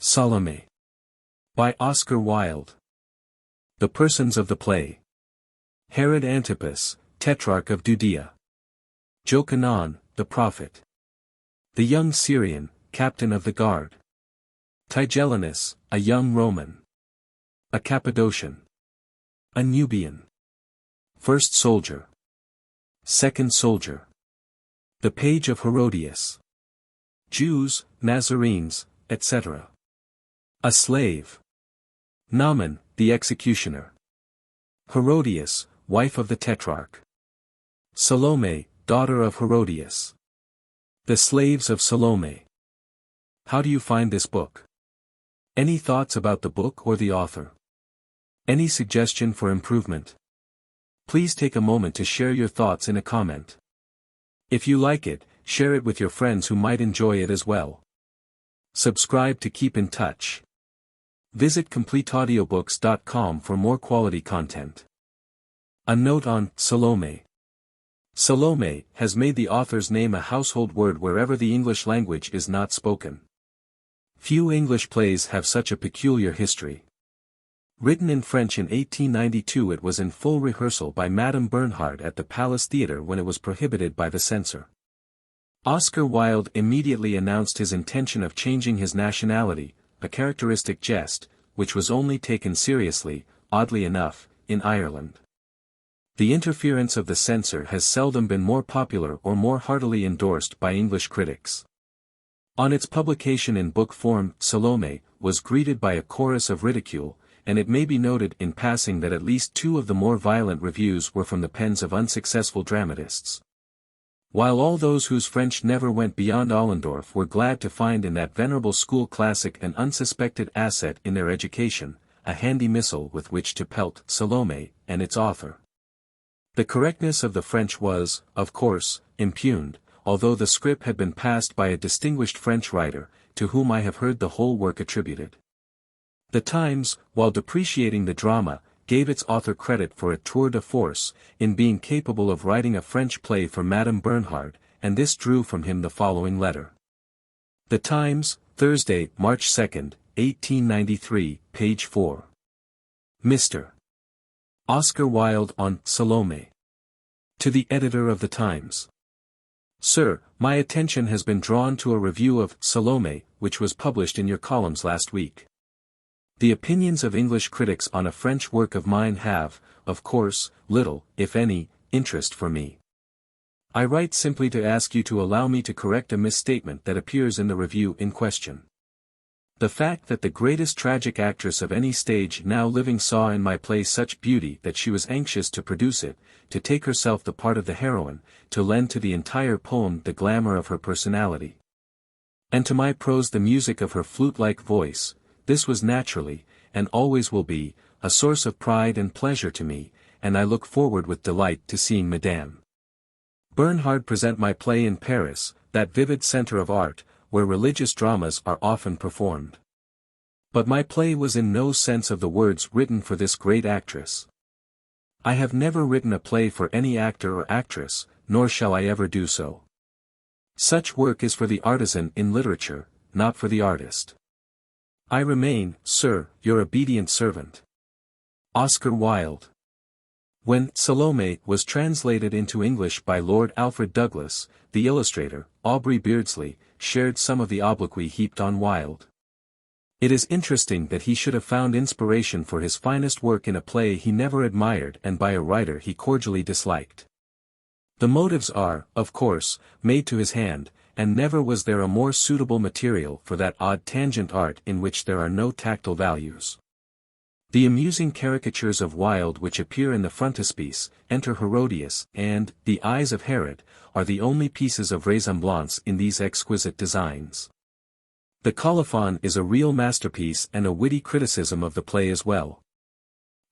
Salome. By Oscar Wilde. The persons of the play. Herod Antipas, Tetrarch of Judea. Jokanaan, the prophet. The young Syrian, captain of the guard. Tigellinus, a young Roman. A Cappadocian. A Nubian. First soldier. Second soldier. The page of Herodias. Jews, Nazarenes, etc. A slave. Naaman, the executioner. Herodias, wife of the Tetrarch. Salome, daughter of Herodias. The slaves of Salome. How do you find this book? Any thoughts about the book or the author? Any suggestion for improvement? Please take a moment to share your thoughts in a comment. If you like it, share it with your friends who might enjoy it as well. Subscribe to keep in touch. Visit completeaudiobooks.com for more quality content. A note on Salome. Salome has made the author's name a household word wherever the English language is not spoken. Few English plays have such a peculiar history. Written in French in 1892, it was in full rehearsal by Madame Bernhardt at the Palace Theatre when it was prohibited by the censor. Oscar Wilde immediately announced his intention of changing his nationality, a characteristic jest, which was only taken seriously, oddly enough, in Ireland. The interference of the censor has seldom been more popular or more heartily endorsed by English critics. On its publication in book form, Salome was greeted by a chorus of ridicule, and it may be noted in passing that at least two of the more violent reviews were from the pens of unsuccessful dramatists. While all those whose French never went beyond Ollendorff were glad to find in that venerable school classic an unsuspected asset in their education, a handy missile with which to pelt Salome and its author. The correctness of the French was, of course, impugned, although the script had been passed by a distinguished French writer, to whom I have heard the whole work attributed. The Times, while depreciating the drama, gave its author credit for a tour de force, in being capable of writing a French play for Madame Bernhardt, and this drew from him the following letter. The Times, Thursday, March 2, 1893, page 4. Mr. Oscar Wilde on Salome. To the editor of the Times. Sir, my attention has been drawn to a review of Salome, which was published in your columns last week. The opinions of English critics on a French work of mine have, of course, little, if any, interest for me. I write simply to ask you to allow me to correct a misstatement that appears in the review in question. The fact that the greatest tragic actress of any stage now living saw in my play such beauty that she was anxious to produce it, to take herself the part of the heroine, to lend to the entire poem the glamour of her personality, and to my prose the music of her flute-like voice, this was naturally, and always will be, a source of pride and pleasure to me, and I look forward with delight to seeing Madame Bernhardt present my play in Paris, that vivid center of art, where religious dramas are often performed. But my play was in no sense of the words written for this great actress. I have never written a play for any actor or actress, nor shall I ever do so. Such work is for the artisan in literature, not for the artist. I remain, sir, your obedient servant. Oscar Wilde. When Salome was translated into English by Lord Alfred Douglas, the illustrator, Aubrey Beardsley, shared some of the obloquy heaped on Wilde. It is interesting that he should have found inspiration for his finest work in a play he never admired and by a writer he cordially disliked. The motives are, of course, made to his hand, and never was there a more suitable material for that odd tangent art in which there are no tactile values. The amusing caricatures of Wilde which appear in the frontispiece, Enter Herodias, and The Eyes of Herod, are the only pieces of ressemblance in these exquisite designs. The colophon is a real masterpiece and a witty criticism of the play as well.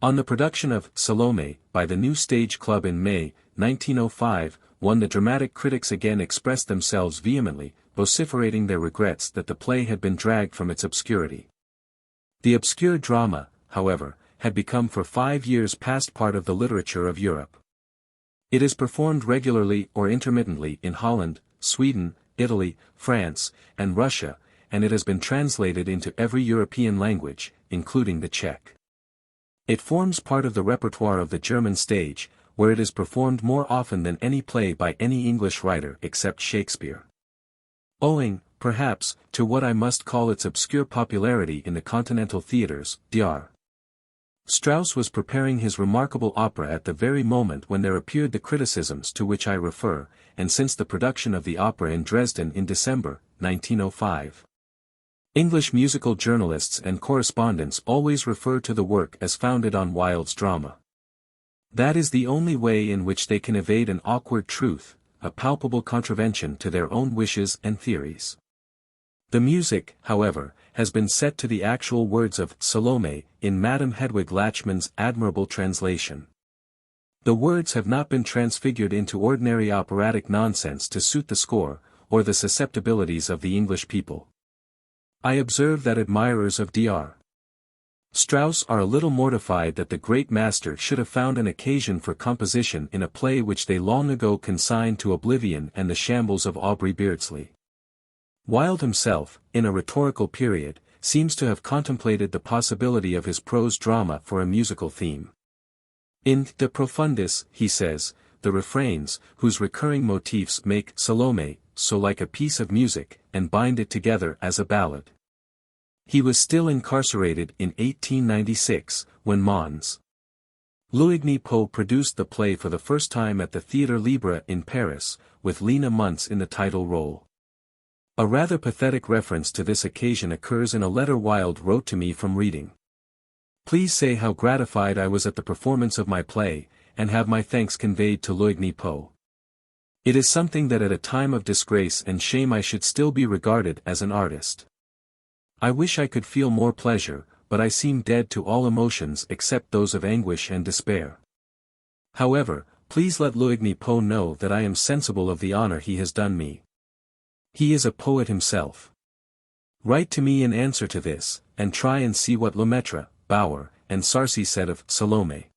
On the production of Salome, by the New Stage Club in May, 1905, the dramatic critics again expressed themselves vehemently, vociferating their regrets that the play had been dragged from its obscurity. The obscure drama, however, had become for 5 years past part of the literature of Europe. It is performed regularly or intermittently in Holland, Sweden, Italy, France, and Russia, and it has been translated into every European language, including the Czech. It forms part of the repertoire of the German stage, where it is performed more often than any play by any English writer except Shakespeare. Owing, perhaps, to what I must call its obscure popularity in the continental theatres, Dr. Strauss was preparing his remarkable opera at the very moment when there appeared the criticisms to which I refer, and since the production of the opera in Dresden in December, 1905. English musical journalists and correspondents always refer to the work as founded on Wilde's drama. That is the only way in which they can evade an awkward truth, a palpable contravention to their own wishes and theories. The music, however, has been set to the actual words of Salome in Madame Hedwig Lachmann's admirable translation. The words have not been transfigured into ordinary operatic nonsense to suit the score, or the susceptibilities of the English people. I observe that admirers of Dr. Strauss are a little mortified that the great master should have found an occasion for composition in a play which they long ago consigned to oblivion and the shambles of Aubrey Beardsley. Wilde himself, in a rhetorical period, seems to have contemplated the possibility of his prose drama for a musical theme. In De Profundis, he says, the refrains, whose recurring motifs make Salome so like a piece of music, and bind it together as a ballad. He was still incarcerated in 1896, when Mons. Louigny Poe produced the play for the first time at the Théâtre Libre in Paris, with Lena Muntz in the title role. A rather pathetic reference to this occasion occurs in a letter Wilde wrote to me from Reading. Please say how gratified I was at the performance of my play, and have my thanks conveyed to Louigny Poe. It is something that at a time of disgrace and shame I should still be regarded as an artist. I wish I could feel more pleasure, but I seem dead to all emotions except those of anguish and despair. However, please let Louigny Poe know that I am sensible of the honor he has done me. He is a poet himself. Write to me in answer to this, and try and see what Lemaitre, Bauer, and Sarcey said of Salome.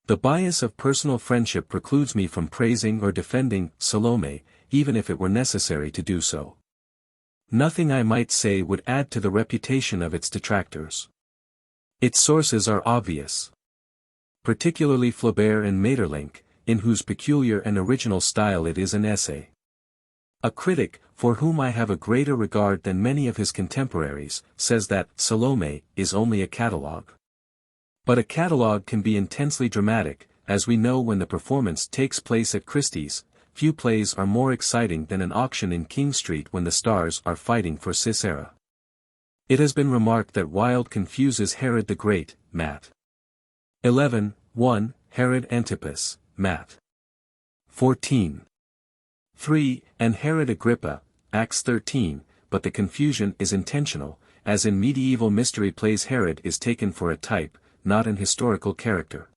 The bias of personal friendship precludes me from praising or defending Salome, even if it were necessary to do so. Nothing I might say would add to the reputation of its detractors. Its sources are obvious. Particularly Flaubert and Maeterlinck, in whose peculiar and original style it is an essay. A critic, for whom I have a greater regard than many of his contemporaries, says that Salome is only a catalogue. But a catalogue can be intensely dramatic, as we know when the performance takes place at Christie's. Few plays are more exciting than an auction in King Street when the stars are fighting for Sisera. It has been remarked that Wilde confuses Herod the Great, Mat. 11:1, Herod Antipas, Mat. 14:3, and Herod Agrippa, Acts 13, but the confusion is intentional, as in medieval mystery plays Herod is taken for a type, not an historical character.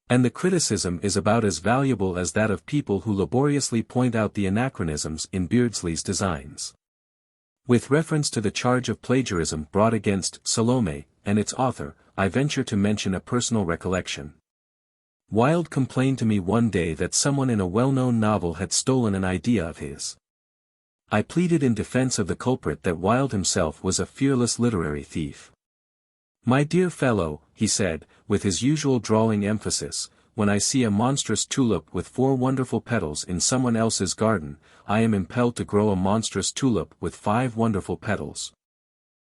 And the criticism is about as valuable as that of people who laboriously point out the anachronisms in Beardsley's designs. With reference to the charge of plagiarism brought against Salome and its author, I venture to mention a personal recollection. Wilde complained to me one day that someone in a well-known novel had stolen an idea of his. I pleaded in defense of the culprit that Wilde himself was a fearless literary thief. My dear fellow, he said, with his usual drawling emphasis, when I see a monstrous tulip with 4 wonderful petals in someone else's garden, I am impelled to grow a monstrous tulip with 5 wonderful petals.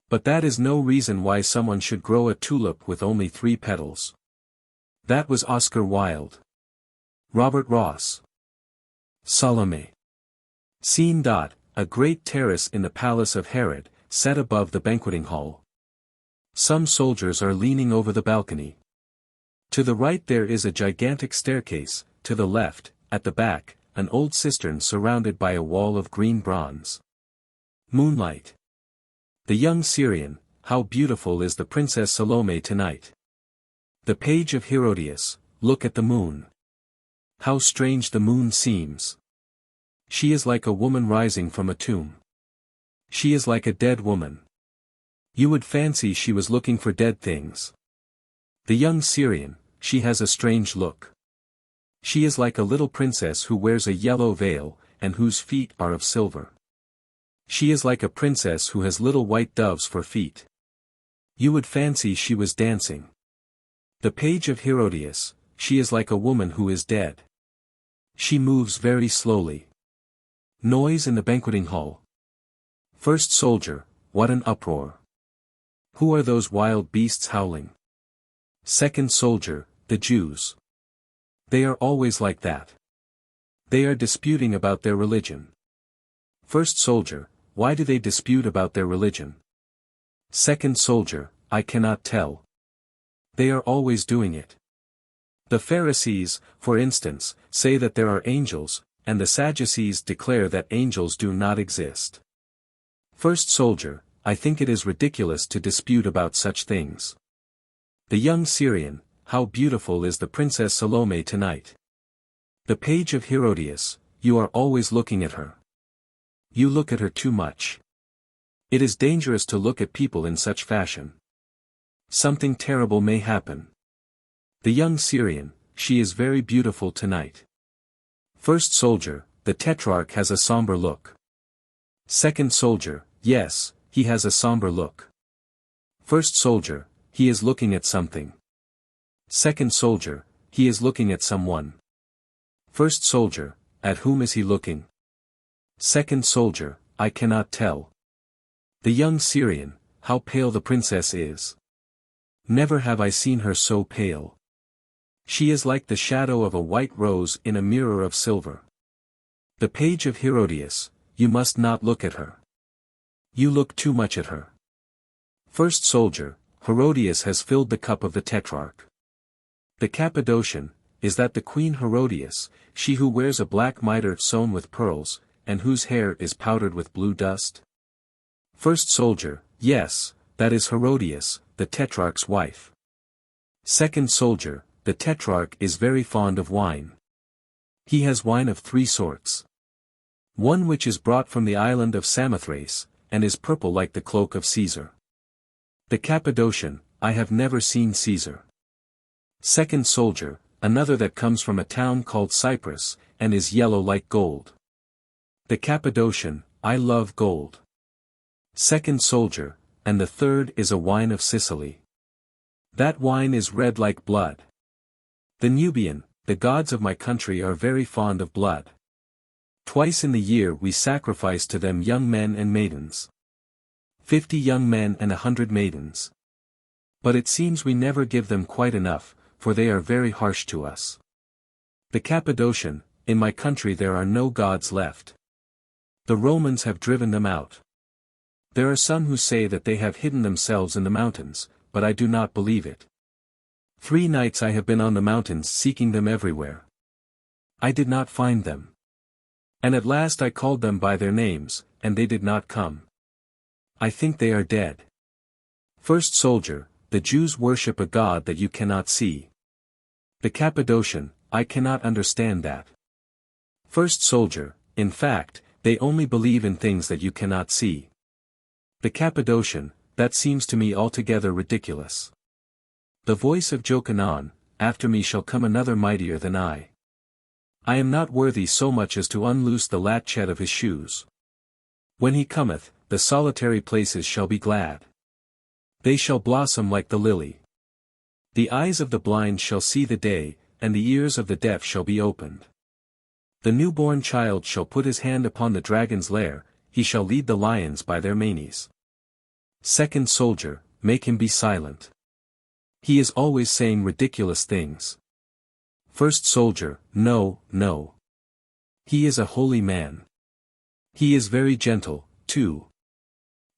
But that is no reason why someone should grow a tulip with only 3 petals. That was Oscar Wilde. Robert Ross. Salome. Scene. A great terrace in the palace of Herod, set above the banqueting hall. Some soldiers are leaning over the balcony. To the right there is a gigantic staircase, to the left, at the back, an old cistern surrounded by a wall of green bronze. Moonlight. The young Syrian, how beautiful is the Princess Salome tonight. The page of Herodias, look at the moon. How strange the moon seems. She is like a woman rising from a tomb. She is like a dead woman. You would fancy she was looking for dead things. The young Syrian, she has a strange look. She is like a little princess who wears a yellow veil, and whose feet are of silver. She is like a princess who has little white doves for feet. You would fancy she was dancing. The page of Herodias, she is like a woman who is dead. She moves very slowly. Noise in the banqueting hall. First soldier, what an uproar. Who are those wild beasts howling? Second soldier, the Jews. They are always like that. They are disputing about their religion. First soldier, why do they dispute about their religion? Second soldier, I cannot tell. They are always doing it. The Pharisees, for instance, say that there are angels, and the Sadducees declare that angels do not exist. First soldier, I think it is ridiculous to dispute about such things. The young Syrian, how beautiful is the Princess Salome tonight. The page of Herodias, you are always looking at her. You look at her too much. It is dangerous to look at people in such fashion. Something terrible may happen. The young Syrian, she is very beautiful tonight. First soldier, the Tetrarch has a somber look. Second soldier, yes, he has a somber look. First soldier, he is looking at something. Second soldier, he is looking at someone. First soldier, at whom is he looking? Second soldier, I cannot tell. The young Syrian, how pale the princess is. Never have I seen her so pale. She is like the shadow of a white rose in a mirror of silver. The page of Herodias, you must not look at her. You look too much at her. First soldier, Herodias has filled the cup of the Tetrarch. The Cappadocian, is that the Queen Herodias, she who wears a black mitre sewn with pearls, and whose hair is powdered with blue dust? First soldier, yes, that is Herodias, the Tetrarch's wife. Second soldier, the Tetrarch is very fond of wine. He has wine of 3 sorts. One which is brought from the island of Samothrace, and is purple like the cloak of Caesar. The Cappadocian, I have never seen Caesar. Second soldier, another that comes from a town called Cyprus, and is yellow like gold. The Cappadocian, I love gold. Second soldier, and the third is a wine of Sicily. That wine is red like blood. The Nubian, the gods of my country are very fond of blood. Twice in the year we sacrifice to them young men and maidens. 50 young men and 100 maidens. But it seems we never give them quite enough, for they are very harsh to us. The Cappadocian, in my country there are no gods left. The Romans have driven them out. There are some who say that they have hidden themselves in the mountains, but I do not believe it. 3 nights I have been on the mountains seeking them everywhere. I did not find them. And at last I called them by their names, and they did not come. I think they are dead. First soldier, the Jews worship a god that you cannot see. The Cappadocian, I cannot understand that. First soldier, in fact, they only believe in things that you cannot see. The Cappadocian, that seems to me altogether ridiculous. The voice of Jokenaan, after me shall come another mightier than I. I am not worthy so much as to unloose the latchet of his shoes. When he cometh, the solitary places shall be glad. They shall blossom like the lily. The eyes of the blind shall see the day, and the ears of the deaf shall be opened. The newborn child shall put his hand upon the dragon's lair, he shall lead the lions by their manes. Second soldier, make him be silent. He is always saying ridiculous things. First soldier, no, no. He is a holy man. He is very gentle, too.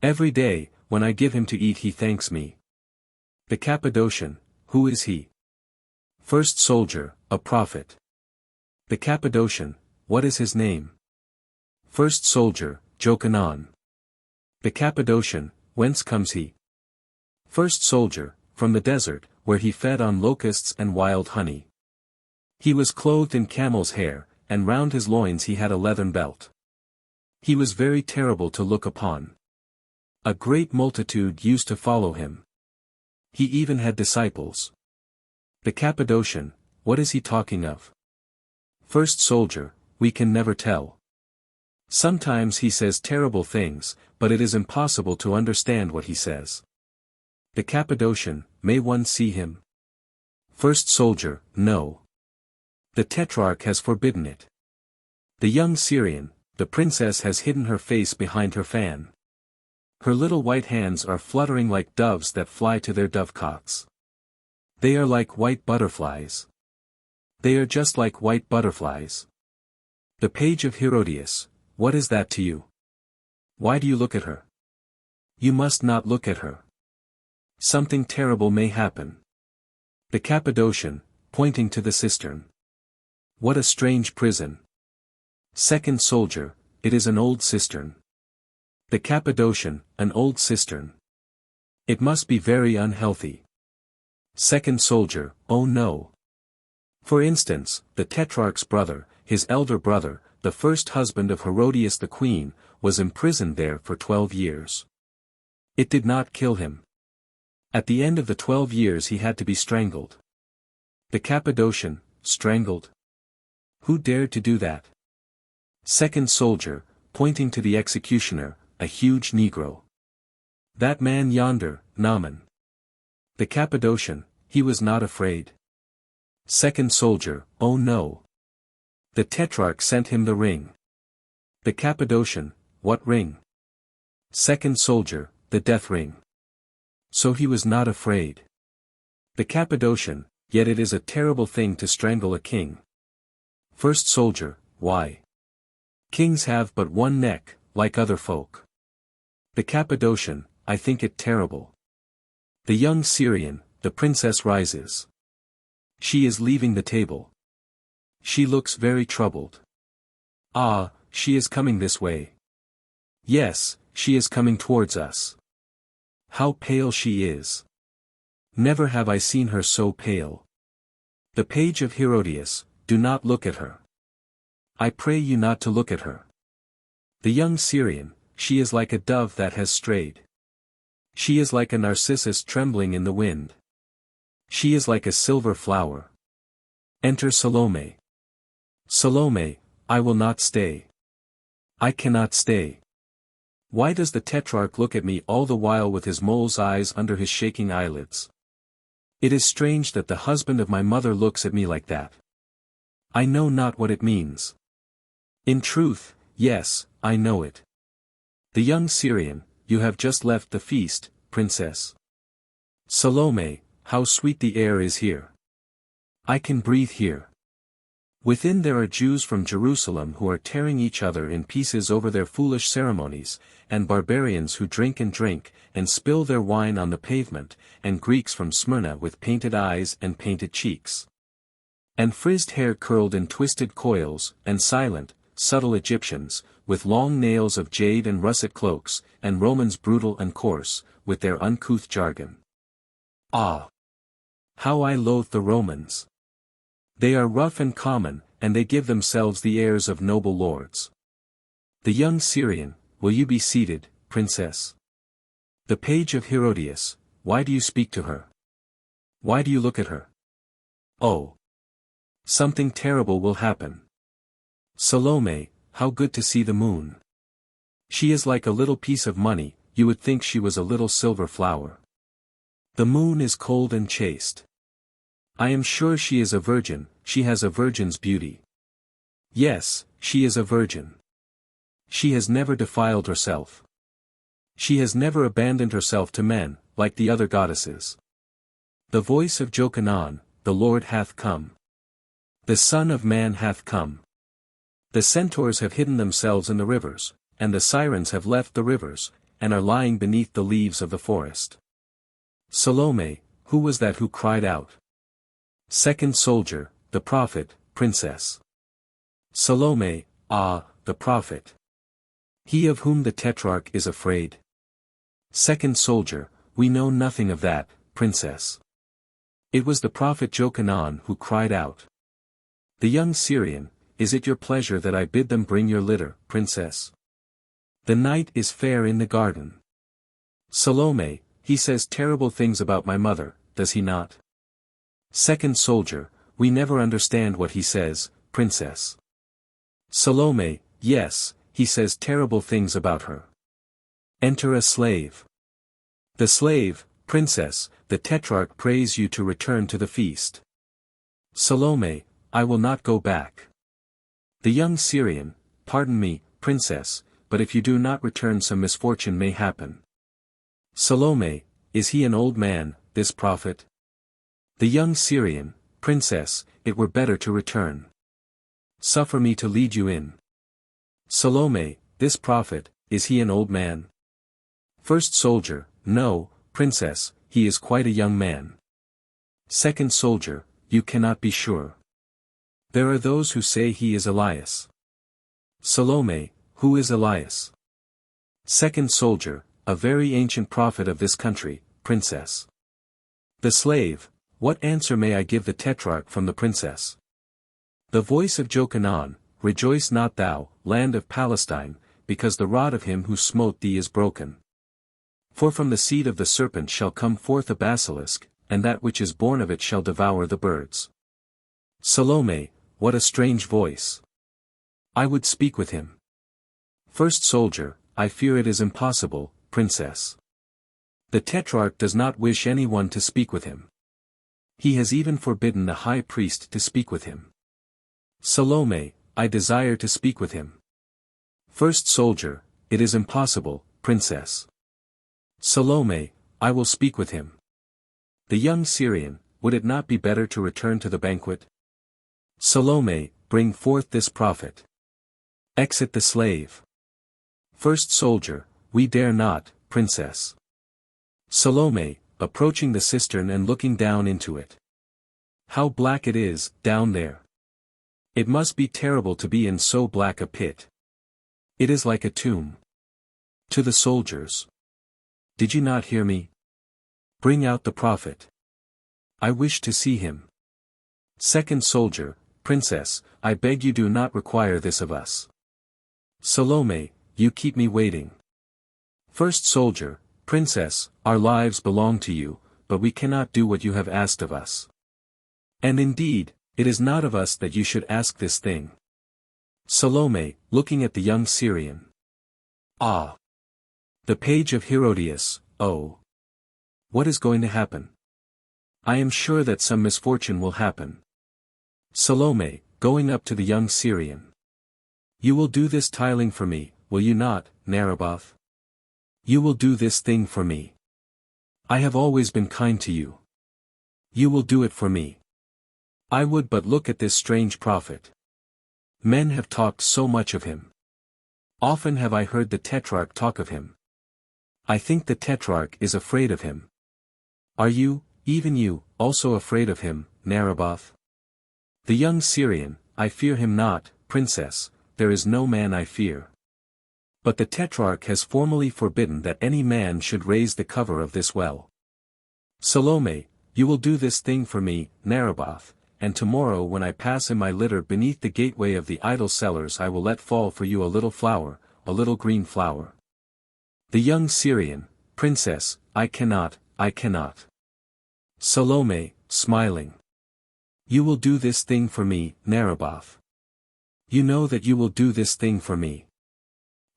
Every day, when I give him to eat he thanks me. The Cappadocian, who is he? First soldier, a prophet. The Cappadocian, what is his name? First soldier, Jokanaan. The Cappadocian, whence comes he? First soldier, from the desert, where he fed on locusts and wild honey. He was clothed in camel's hair, and round his loins he had a leathern belt. He was very terrible to look upon. A great multitude used to follow him. He even had disciples. The Cappadocian, what is he talking of? First soldier, we can never tell. Sometimes he says terrible things, but it is impossible to understand what he says. The Cappadocian, may one see him? First soldier, no. The Tetrarch has forbidden it. The young Syrian, the princess has hidden her face behind her fan. Her little white hands are fluttering like doves that fly to their dovecots. They are like white butterflies. They are just like white butterflies. The page of Herodias, what is that to you? Why do you look at her? You must not look at her. Something terrible may happen. The Cappadocian, pointing to the cistern. What a strange prison. Second soldier, it is an old cistern. The Cappadocian, an old cistern. It must be very unhealthy. Second soldier, oh no. For instance, the Tetrarch's brother, his elder brother, the first husband of Herodias the queen, was imprisoned there for 12 years. It did not kill him. At the end of the 12 years he had to be strangled. The Cappadocian, strangled? Who dared to do that? Second soldier, pointing to the executioner, a huge Negro. That man yonder, Naaman. The Cappadocian, he was not afraid. Second soldier, oh no. The Tetrarch sent him the ring. The Cappadocian, what ring? Second soldier, the death ring. So he was not afraid. The Cappadocian, yet it is a terrible thing to strangle a king. First soldier, why? Kings have but one neck, like other folk. The Cappadocian, I think it terrible. The young Syrian, the princess rises. She is leaving the table. She looks very troubled. Ah, she is coming this way. Yes, she is coming towards us. How pale she is. Never have I seen her so pale. The page of Herodias, do not look at her. I pray you not to look at her. The young Syrian, she is like a dove that has strayed. She is like a narcissus trembling in the wind. She is like a silver flower. Enter Salome. Salome, I will not stay. I cannot stay. Why does the Tetrarch look at me all the while with his mole's eyes under his shaking eyelids? It is strange that the husband of my mother looks at me like that. I know not what it means. In truth, yes, I know it. The young Syrian, you have just left the feast, princess. Salome, how sweet the air is here. I can breathe here. Within there are Jews from Jerusalem who are tearing each other in pieces over their foolish ceremonies, and barbarians who drink, and spill their wine on the pavement, and Greeks from Smyrna with painted eyes and painted cheeks. And frizzed hair curled in twisted coils, and silent, subtle Egyptians, with long nails of jade and russet cloaks, and Romans brutal and coarse, with their uncouth jargon. Ah! How I loathe the Romans! They are rough and common, and they give themselves the airs of noble lords. The young Syrian, will you be seated, princess? The page of Herodias, why do you speak to her? Why do you look at her? Oh! Something terrible will happen. Salome, how good to see the moon. She is like a little piece of money, you would think she was a little silver flower. The moon is cold and chaste. I am sure she is a virgin, she has a virgin's beauty. Yes, she is a virgin. She has never defiled herself. She has never abandoned herself to men, like the other goddesses. The voice of Jokenaan, the Lord hath come. The Son of Man hath come. The centaurs have hidden themselves in the rivers, and the sirens have left the rivers, and are lying beneath the leaves of the forest. Salome, who was that who cried out? Second soldier, the prophet, princess. Salome, ah, the prophet. He of whom the Tetrarch is afraid. Second soldier, we know nothing of that, princess. It was the prophet Jokanaan who cried out. The young Syrian, is it your pleasure that I bid them bring your litter, princess? The night is fair in the garden. Salome, he says terrible things about my mother, does he not? Second soldier, we never understand what he says, princess. Salome, yes, he says terrible things about her. Enter a slave. The slave, princess, the Tetrarch prays you to return to the feast. Salome, I will not go back. The young Syrian, pardon me, princess, but if you do not return some misfortune may happen. Salome, is he an old man, this prophet? The young Syrian, princess, it were better to return. Suffer me to lead you in. Salome, this prophet, is he an old man? First soldier, no, princess, he is quite a young man. Second soldier, you cannot be sure. There are those who say he is Elias. Salome, who is Elias? Second soldier, a very ancient prophet of this country, princess. The slave, what answer may I give the Tetrarch from the princess? The voice of Jokanaan, rejoice not thou, land of Palestine, because the rod of him who smote thee is broken. For from the seed of the serpent shall come forth a basilisk, and that which is born of it shall devour the birds. Salome, what a strange voice. I would speak with him. First soldier, I fear it is impossible, princess. The Tetrarch does not wish anyone to speak with him. He has even forbidden the high priest to speak with him. Salome, I desire to speak with him. First soldier, it is impossible, princess. Salome, I will speak with him. The young Syrian, would it not be better to return to the banquet? Salome, bring forth this prophet. Exit the slave. First soldier, we dare not, princess. Salome, approaching the cistern and looking down into it. How black it is, down there. It must be terrible to be in so black a pit. It is like a tomb. To the soldiers. Did you not hear me? Bring out the prophet. I wish to see him. Second soldier, princess, I beg you do not require this of us. Salome, you keep me waiting. First soldier, princess, our lives belong to you, but we cannot do what you have asked of us. And indeed, it is not of us that you should ask this thing. Salome, looking at the young Syrian. Ah! The page of Herodias, oh! What is going to happen? I am sure that some misfortune will happen. Salome, going up to the young Syrian. You will do this tiling for me, will you not, Naboth? You will do this thing for me. I have always been kind to you. You will do it for me. I would but look at this strange prophet. Men have talked so much of him. Often have I heard the Tetrarch talk of him. I think the Tetrarch is afraid of him. Are you, even you, also afraid of him, Naboth? The young Syrian, I fear him not, princess, there is no man I fear. But the Tetrarch has formally forbidden that any man should raise the cover of this well. Salome, you will do this thing for me, Naboth, and tomorrow when I pass in my litter beneath the gateway of the idol sellers I will let fall for you a little flower, a little green flower. The young Syrian, princess, I cannot. Salome, smiling. You will do this thing for me, Naboth. You know that you will do this thing for me.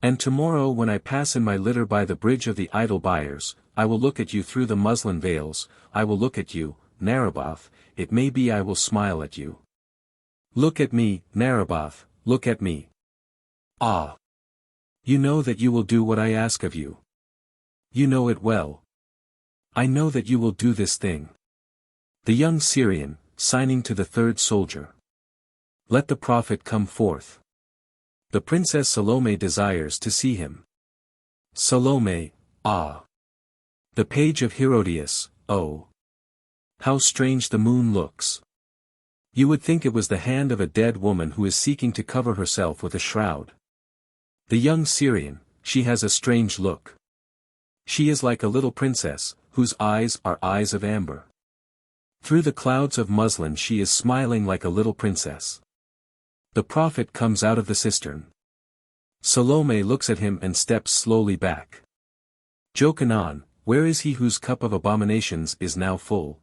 And tomorrow when I pass in my litter by the bridge of the idol buyers, I will look at you through the muslin veils, I will look at you, Naboth, it may be I will smile at you. Look at me, Naboth, look at me. Ah! You know that you will do what I ask of you. You know it well. I know that you will do this thing. The young Syrian, signing to the third soldier. Let the prophet come forth. The princess Salome desires to see him. Salome, ah! The page of Herodias, oh! How strange the moon looks. You would think it was the hand of a dead woman who is seeking to cover herself with a shroud. The young Syrian, she has a strange look. She is like a little princess, whose eyes are eyes of amber. Through the clouds of muslin she is smiling like a little princess. The prophet comes out of the cistern. Salome looks at him and steps slowly back. Jokenaan, where is he whose cup of abominations is now full?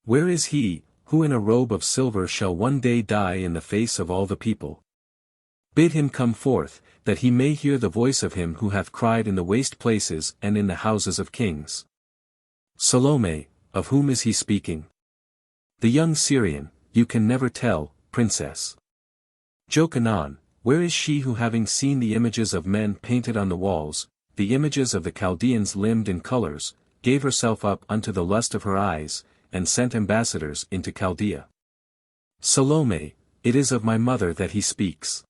Where is he, who in a robe of silver shall one day die in the face of all the people? Bid him come forth, that he may hear the voice of him who hath cried in the waste places and in the houses of kings. Salome, of whom is he speaking? The young Syrian, you can never tell, princess. Jokenaan, where is she who having seen the images of men painted on the walls, the images of the Chaldeans limned in colors, gave herself up unto the lust of her eyes, and sent ambassadors into Chaldea? Salome, it is of my mother that he speaks.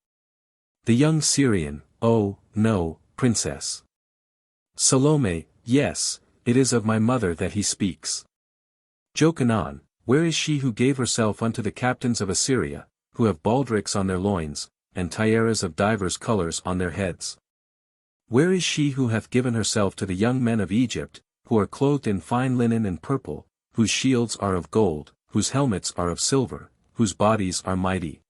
The young Syrian, oh, no, princess. Salome, yes, it is of my mother that he speaks. Jokanaan, where is she who gave herself unto the captains of Assyria, who have baldricks on their loins, and tiaras of divers colors on their heads? Where is she who hath given herself to the young men of Egypt, who are clothed in fine linen and purple, whose shields are of gold, whose helmets are of silver, whose bodies are mighty?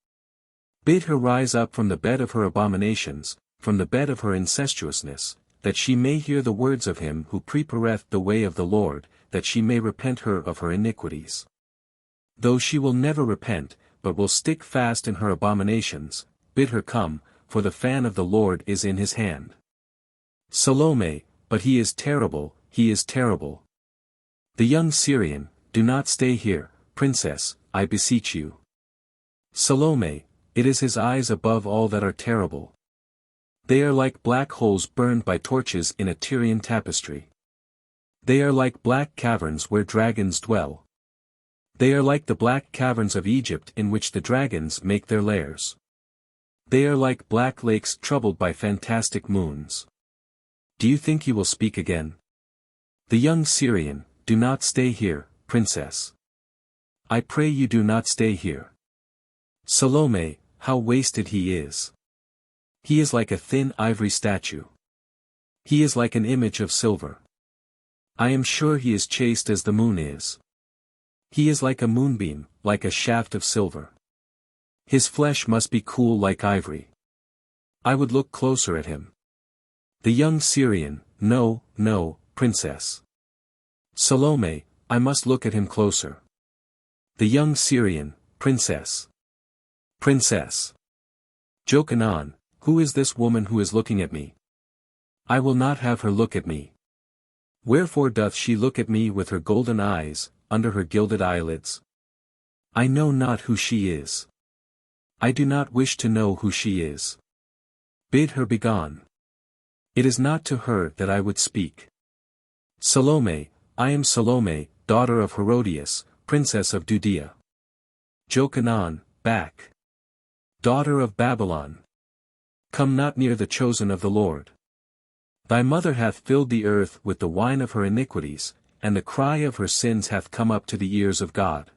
Bid her rise up from the bed of her abominations, from the bed of her incestuousness, that she may hear the words of him who prepareth the way of the Lord, that she may repent her of her iniquities. Though she will never repent, but will stick fast in her abominations, bid her come, for the fan of the Lord is in his hand. Salome, but he is terrible, he is terrible. The young Syrian, do not stay here, princess, I beseech you. Salome, it is his eyes above all that are terrible. They are like black holes burned by torches in a Tyrian tapestry. They are like black caverns where dragons dwell. They are like the black caverns of Egypt in which the dragons make their lairs. They are like black lakes troubled by fantastic moons. Do you think he will speak again? The young Syrian, do not stay here, princess. I pray you do not stay here. Salome, how wasted he is. He is like a thin ivory statue. He is like an image of silver. I am sure he is chaste as the moon is. He is like a moonbeam, like a shaft of silver. His flesh must be cool like ivory. I would look closer at him. The young Syrian, no, no, princess. Salome, I must look at him closer. The young Syrian, princess. Princess. Jokenaan, who is this woman who is looking at me? I will not have her look at me. Wherefore doth she look at me with her golden eyes, under her gilded eyelids? I know not who she is. I do not wish to know who she is. Bid her begone. It is not to her that I would speak. Salome, I am Salome, daughter of Herodias, princess of Judea. Jokenaan, back. Daughter of Babylon. Come not near the chosen of the Lord. Thy mother hath filled the earth with the wine of her iniquities, and the cry of her sins hath come up to the ears of God.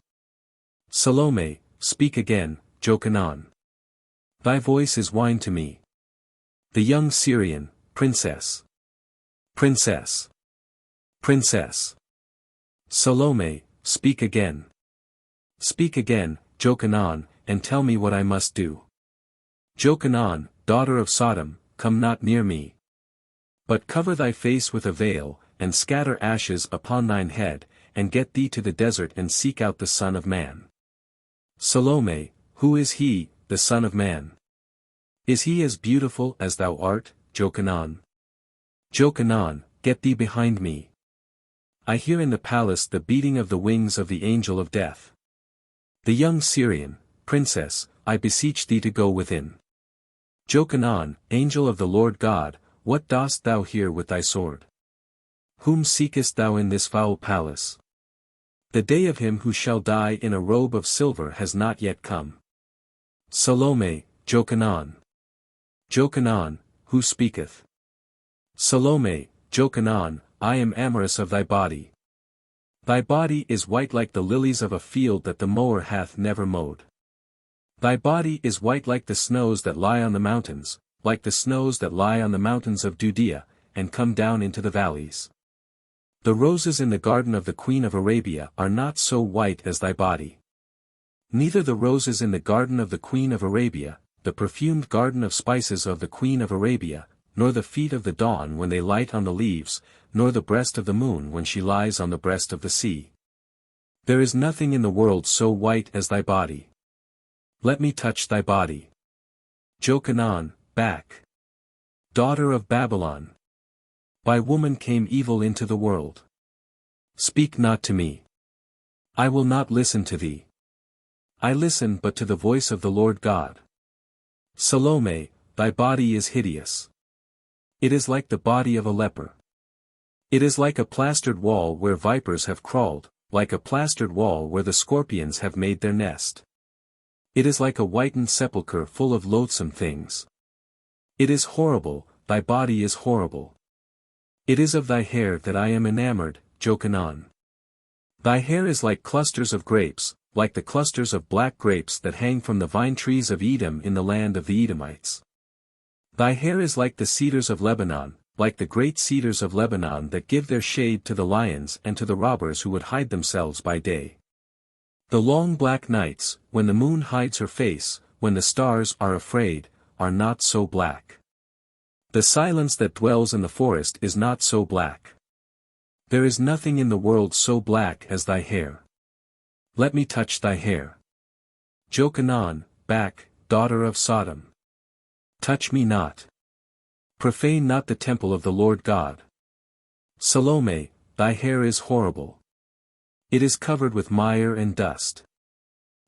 Salome, speak again, Jokenaan. Thy voice is wine to me. The young Syrian, princess. Princess. Princess. Salome, speak again. Speak again, Jokenaan, and tell me what I must do. Jokenaan, daughter of Sodom, come not near me. But cover thy face with a veil, and scatter ashes upon thine head, and get thee to the desert and seek out the Son of Man. Salome, who is he, the Son of Man? Is he as beautiful as thou art, Jokenaan? Jokenaan, get thee behind me. I hear in the palace the beating of the wings of the angel of death. The young Syrian, princess, I beseech thee to go within. Jokenaan, angel of the Lord God, what dost thou here with thy sword? Whom seekest thou in this foul palace? The day of him who shall die in a robe of silver has not yet come. Salome, Jokenaan. Jokenaan, who speaketh? Salome, Jokenaan, I am amorous of thy body. Thy body is white like the lilies of a field that the mower hath never mowed. Thy body is white like the snows that lie on the mountains, like the snows that lie on the mountains of Judea, and come down into the valleys. The roses in the garden of the Queen of Arabia are not so white as thy body. Neither the roses in the garden of the Queen of Arabia, the perfumed garden of spices of the Queen of Arabia, nor the feet of the dawn when they light on the leaves, nor the breast of the moon when she lies on the breast of the sea. There is nothing in the world so white as thy body. Let me touch thy body. Jokanaan, back. Daughter of Babylon. By woman came evil into the world. Speak not to me. I will not listen to thee. I listen but to the voice of the Lord God. Salome, thy body is hideous. It is like the body of a leper. It is like a plastered wall where vipers have crawled, like a plastered wall where the scorpions have made their nest. It is like a whitened sepulchre full of loathsome things. It is horrible, thy body is horrible. It is of thy hair that I am enamored, Jokenaan. Thy hair is like clusters of grapes, like the clusters of black grapes that hang from the vine trees of Edom in the land of the Edomites. Thy hair is like the cedars of Lebanon, like the great cedars of Lebanon that give their shade to the lions and to the robbers who would hide themselves by day. The long black nights, when the moon hides her face, when the stars are afraid, are not so black. The silence that dwells in the forest is not so black. There is nothing in the world so black as thy hair. Let me touch thy hair. Jokanaan, back, daughter of Sodom. Touch me not. Profane not the temple of the Lord God. Salome, thy hair is horrible. It is covered with mire and dust.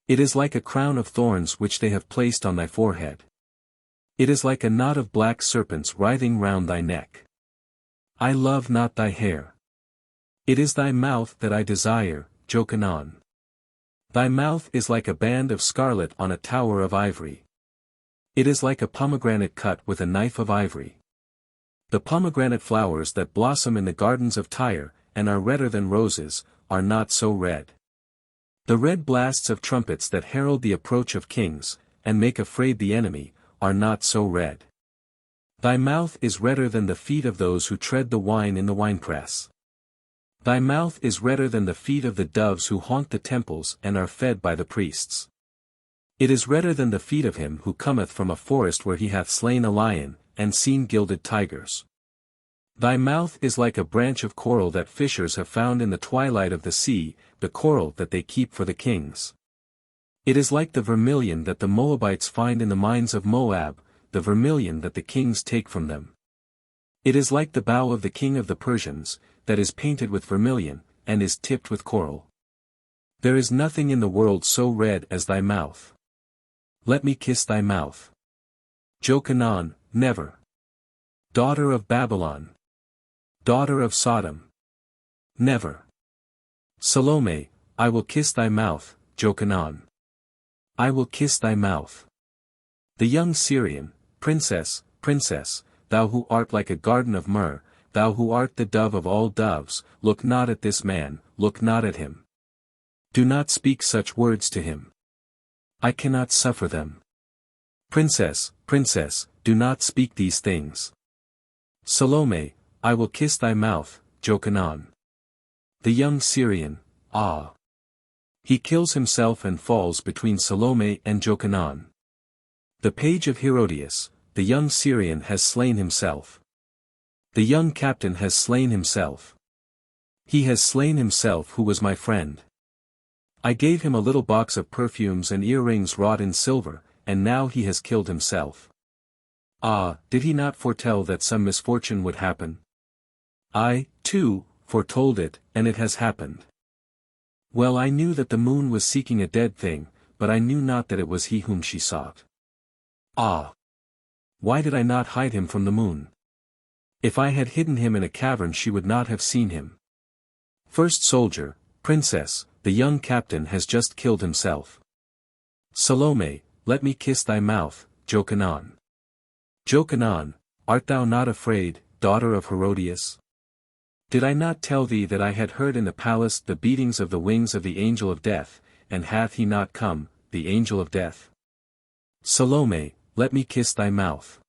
It is like a crown of thorns which they have placed on thy forehead. It is like a knot of black serpents writhing round thy neck. I love not thy hair. It is thy mouth that I desire, Jokanaan. Thy mouth is like a band of scarlet on a tower of ivory. It is like a pomegranate cut with a knife of ivory. The pomegranate flowers that blossom in the gardens of Tyre, and are redder than roses, are not so red. The red blasts of trumpets that herald the approach of kings, and make afraid the enemy, are not so red. Thy mouth is redder than the feet of those who tread the wine in the winepress. Thy mouth is redder than the feet of the doves who haunt the temples and are fed by the priests. It is redder than the feet of him who cometh from a forest where he hath slain a lion, and seen gilded tigers. Thy mouth is like a branch of coral that fishers have found in the twilight of the sea, the coral that they keep for the kings. It is like the vermilion that the Moabites find in the mines of Moab, the vermilion that the kings take from them. It is like the bow of the king of the Persians, that is painted with vermilion, and is tipped with coral. There is nothing in the world so red as thy mouth. Let me kiss thy mouth. Jokanaan, never. Daughter of Babylon. Daughter of Sodom. Never. Salome, I will kiss thy mouth, Jokanaan. I will kiss thy mouth. The young Syrian, princess, princess, thou who art like a garden of myrrh, thou who art the dove of all doves, look not at this man, look not at him. Do not speak such words to him. I cannot suffer them. Princess, princess, do not speak these things. Salome, I will kiss thy mouth, Jokanaan. The young Syrian, ah. He kills himself and falls between Salome and Jokanaan. The page of Herodias, the young Syrian has slain himself. The young captain has slain himself. He has slain himself who was my friend. I gave him a little box of perfumes and earrings wrought in silver, and now he has killed himself. Ah, did he not foretell that some misfortune would happen? I, too, foretold it, and it has happened. Well, I knew that the moon was seeking a dead thing, but I knew not that it was he whom she sought. Ah! Why did I not hide him from the moon? If I had hidden him in a cavern she would not have seen him. First soldier, princess, the young captain has just killed himself. Salome, let me kiss thy mouth, Jokanaan. Jokanaan, art thou not afraid, daughter of Herodias? Did I not tell thee that I had heard in the palace the beatings of the wings of the angel of death, and hath he not come, the angel of death? Salome, let me kiss thy mouth.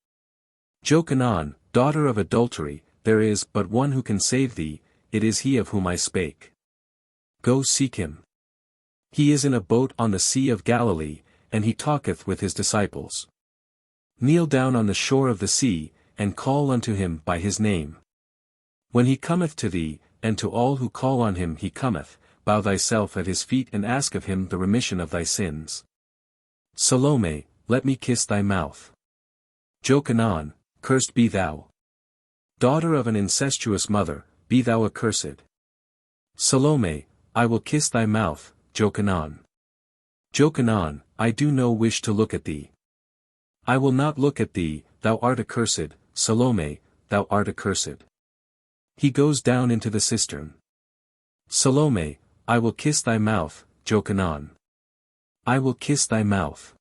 Jokanaan, daughter of adultery, there is but one who can save thee, it is he of whom I spake. Go seek him. He is in a boat on the sea of Galilee, and he talketh with his disciples. Kneel down on the shore of the sea, and call unto him by his name. When he cometh to thee, and to all who call on him he cometh, bow thyself at his feet and ask of him the remission of thy sins. Salome, let me kiss thy mouth. Jokanaan, cursed be thou. Daughter of an incestuous mother, be thou accursed. Salome, I will kiss thy mouth, Jokanaan. Jokenaan, I do no wish to look at thee. I will not look at thee, thou art accursed, Salome, thou art accursed. He goes down into the cistern. Salome, I will kiss thy mouth, Jokenaan. I will kiss thy mouth.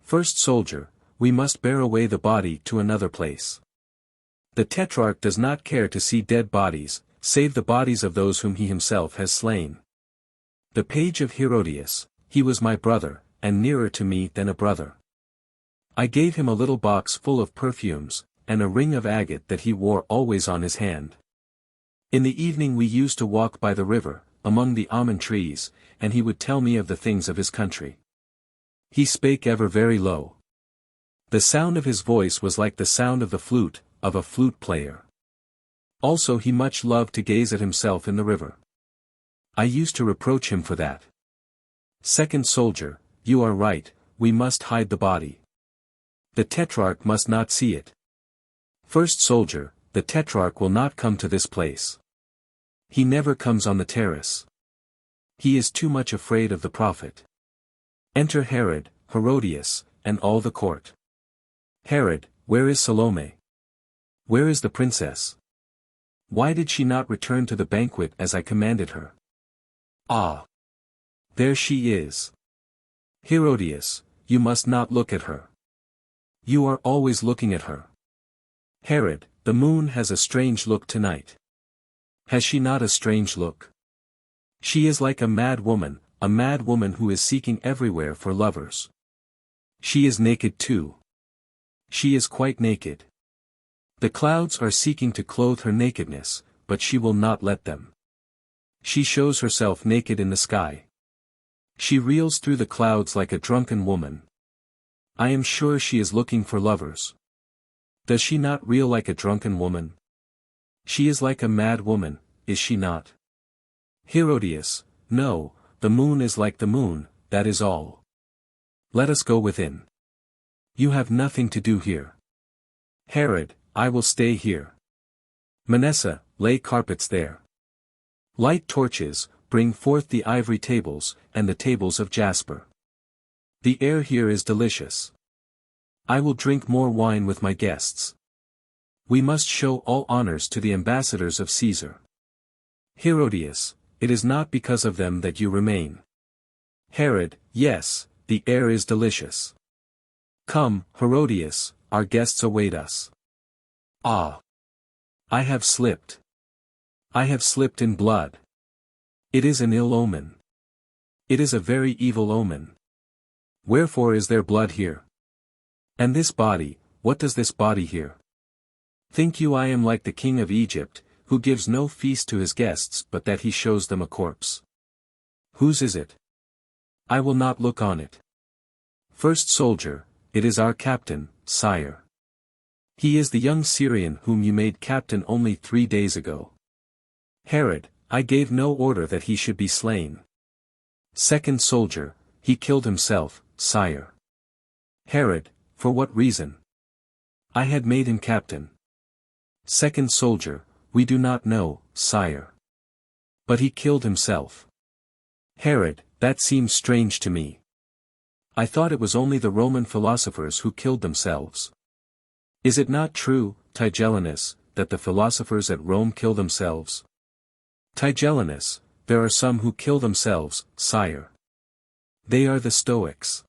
First soldier, we must bear away the body to another place. The Tetrarch does not care to see dead bodies, save the bodies of those whom he himself has slain. The page of Herodias, he was my brother, and nearer to me than a brother. I gave him a little box full of perfumes, and a ring of agate that he wore always on his hand. In the evening we used to walk by the river, among the almond trees, and he would tell me of the things of his country. He spake ever very low. The sound of his voice was like the sound of the flute, of a flute player. Also he much loved to gaze at himself in the river. I used to reproach him for that. Second soldier, you are right, we must hide the body. The Tetrarch must not see it. First soldier, the Tetrarch will not come to this place. He never comes on the terrace. He is too much afraid of the prophet. Enter Herod, Herodias, and all the court. Herod, where is Salome? Where is the princess? Why did she not return to the banquet as I commanded her? Ah! There she is. Herodias, you must not look at her. You are always looking at her. Herod, the moon has a strange look tonight. Has she not a strange look? She is like a mad woman who is seeking everywhere for lovers. She is naked too. She is quite naked. The clouds are seeking to clothe her nakedness, but she will not let them. She shows herself naked in the sky. She reels through the clouds like a drunken woman. I am sure she is looking for lovers. Does she not reel like a drunken woman? She is like a mad woman, is she not? Herodias, no, the moon is like the moon, that is all. Let us go within. You have nothing to do here. Herod, I will stay here. Manasseh, lay carpets there. Light torches, bring forth the ivory tables, and the tables of jasper. The air here is delicious. I will drink more wine with my guests. We must show all honors to the ambassadors of Caesar. Herodias, it is not because of them that you remain. Herod, yes, the air is delicious. Come, Herodias, our guests await us. Ah! I have slipped. I have slipped in blood. It is an ill omen. It is a very evil omen. Wherefore is there blood here? And this body, what does this body here? Think you I am like the king of Egypt, who gives no feast to his guests but that he shows them a corpse? Whose is it? I will not look on it. First soldier, it is our captain, sire. He is the young Syrian whom you made captain only 3 days ago. Herod, I gave no order that he should be slain. Second soldier, he killed himself, sire. Herod, for what reason? I had made him captain. Second soldier, we do not know, sire. But he killed himself. Herod, that seems strange to me. I thought it was only the Roman philosophers who killed themselves. Is it not true, Tigellinus, that the philosophers at Rome kill themselves? Tigellinus, there are some who kill themselves, sire. They are the Stoics.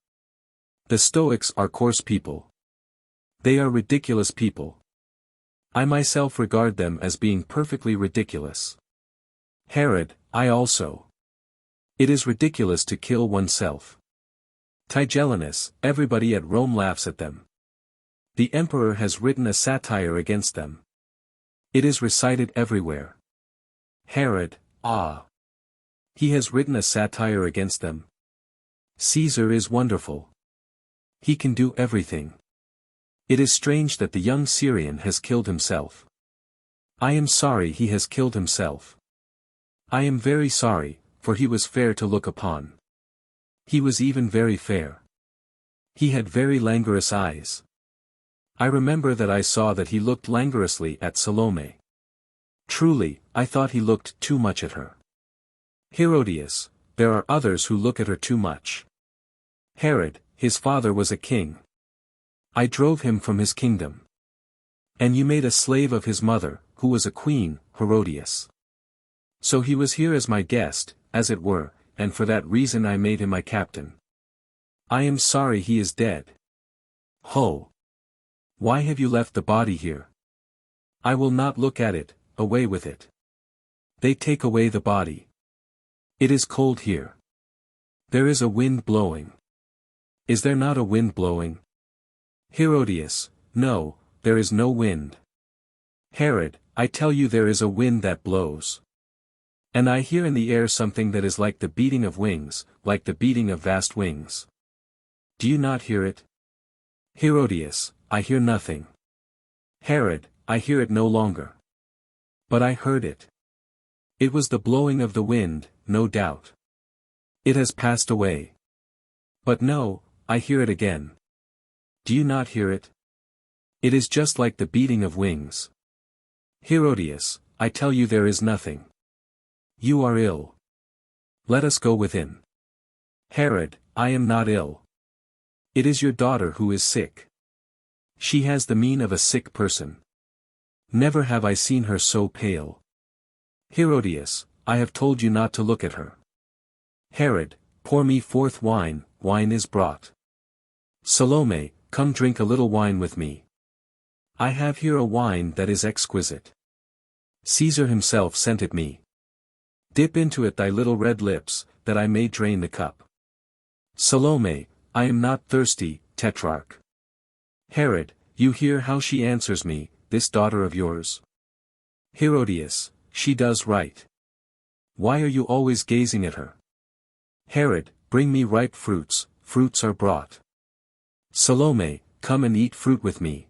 The Stoics are coarse people. They are ridiculous people. I myself regard them as being perfectly ridiculous. Herod, I also. It is ridiculous to kill oneself. Tigellinus, everybody at Rome laughs at them. The emperor has written a satire against them. It is recited everywhere. Herod, ah! He has written a satire against them. Caesar is wonderful. He can do everything. It is strange that the young Syrian has killed himself. I am sorry he has killed himself. I am very sorry, for he was fair to look upon. He was even very fair. He had very languorous eyes. I remember that I saw that he looked languorously at Salome. Truly, I thought he looked too much at her. Herodias, there are others who look at her too much. Herod, his father was a king. I drove him from his kingdom. And you made a slave of his mother, who was a queen, Herodias. So he was here as my guest, as it were, and for that reason I made him my captain. I am sorry he is dead. Ho! Why have you left the body here? I will not look at it, away with it. They take away the body. It is cold here. There is a wind blowing. Is there not a wind blowing? Herodias, no, there is no wind. Herod, I tell you there is a wind that blows. And I hear in the air something that is like the beating of wings, like the beating of vast wings. Do you not hear it? Herodias, I hear nothing. Herod, I hear it no longer. But I heard it. It was the blowing of the wind, no doubt. It has passed away. But no, I hear it again. Do you not hear it? It is just like the beating of wings. Herodias, I tell you there is nothing. You are ill. Let us go within. Herod, I am not ill. It is your daughter who is sick. She has the mien of a sick person. Never have I seen her so pale. Herodias, I have told you not to look at her. Herod, pour me forth wine, wine is brought. Salome, come drink a little wine with me. I have here a wine that is exquisite. Caesar himself sent it me. Dip into it thy little red lips, that I may drain the cup. Salome, I am not thirsty, Tetrarch. Herod, you hear how she answers me, this daughter of yours? Herodias, she does right. Why are you always gazing at her? Herod, bring me ripe fruits, fruits are brought. Salome, come and eat fruit with me.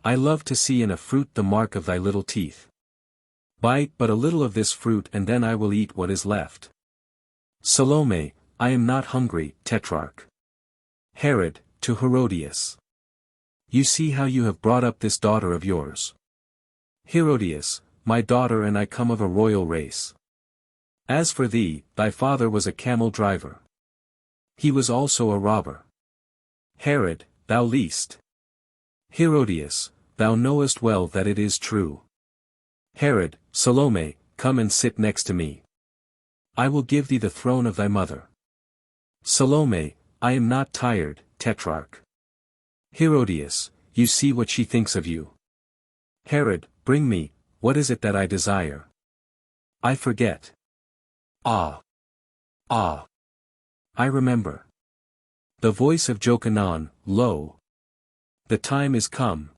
I love to see in a fruit the mark of thy little teeth. Bite but a little of this fruit and then I will eat what is left. Salome, I am not hungry, Tetrarch. Herod, to Herodias. You see how you have brought up this daughter of yours. Herodias, my daughter and I come of a royal race. As for thee, thy father was a camel driver. He was also a robber. Herod, thou least. Herodias, thou knowest well that it is true. Herod, Salome, come and sit next to me. I will give thee the throne of thy mother. Salome, I am not tired, Tetrarch. Herodias, you see what she thinks of you. Herod, bring me, what is it that I desire? I forget. Ah! Ah! I remember. The voice of Jokenaan, lo! The time is come.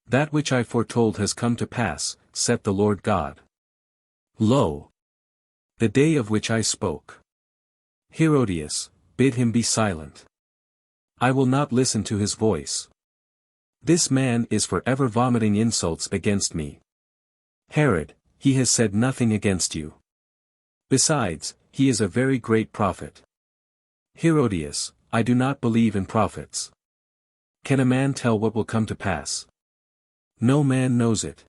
That which I foretold has come to pass, saith the Lord God. Lo! The day of which I spoke. Herodias, bid him be silent. I will not listen to his voice. This man is for ever vomiting insults against me. Herod, he has said nothing against you. Besides, he is a very great prophet. Herodias, I do not believe in prophets. Can a man tell what will come to pass? No man knows it.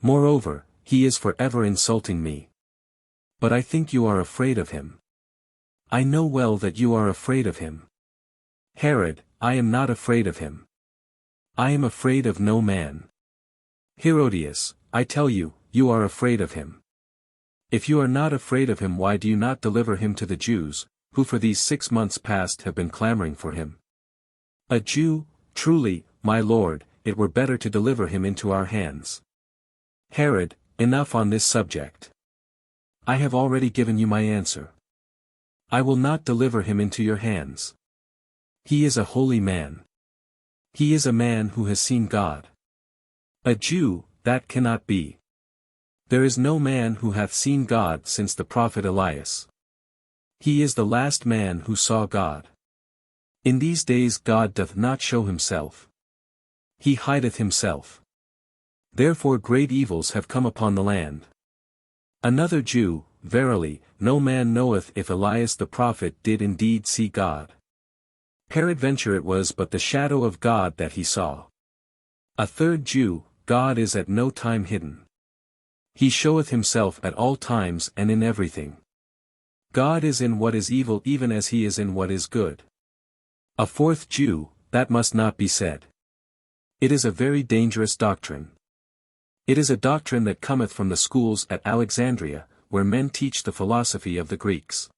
Moreover, he is for ever insulting me. But I think you are afraid of him. I know well that you are afraid of him. Herod, I am not afraid of him. I am afraid of no man. Herodias, I tell you, you are afraid of him. If you are not afraid of him, why do you not deliver him to the Jews, who for these 6 months past have been clamoring for him? A Jew, truly, my lord, it were better to deliver him into our hands. Herod, enough on this subject. I have already given you my answer. I will not deliver him into your hands. He is a holy man. He is a man who has seen God. A Jew, that cannot be. There is no man who hath seen God since the prophet Elias. He is the last man who saw God. In these days God doth not show himself. He hideth himself. Therefore great evils have come upon the land. Another Jew, verily, no man knoweth if Elias the prophet did indeed see God. Peradventure it was but the shadow of God that he saw. A third Jew, God is at no time hidden. He showeth himself at all times and in everything. God is in what is evil even as he is in what is good. A fourth Jew, that must not be said. It is a very dangerous doctrine. It is a doctrine that cometh from the schools at Alexandria, where men teach the philosophy of the Greeks.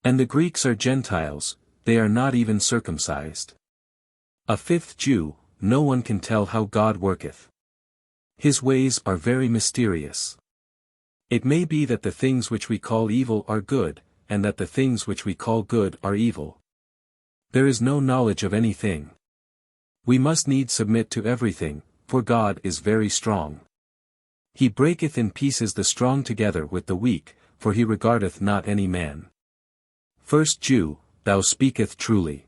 And the Greeks are Gentiles, they are not even circumcised. A fifth Jew, no one can tell how God worketh. His ways are very mysterious. It may be that the things which we call evil are good, and that the things which we call good are evil. There is no knowledge of anything. We must needs submit to everything, for God is very strong. He breaketh in pieces the strong together with the weak, for he regardeth not any man. First Jew, thou speaketh truly.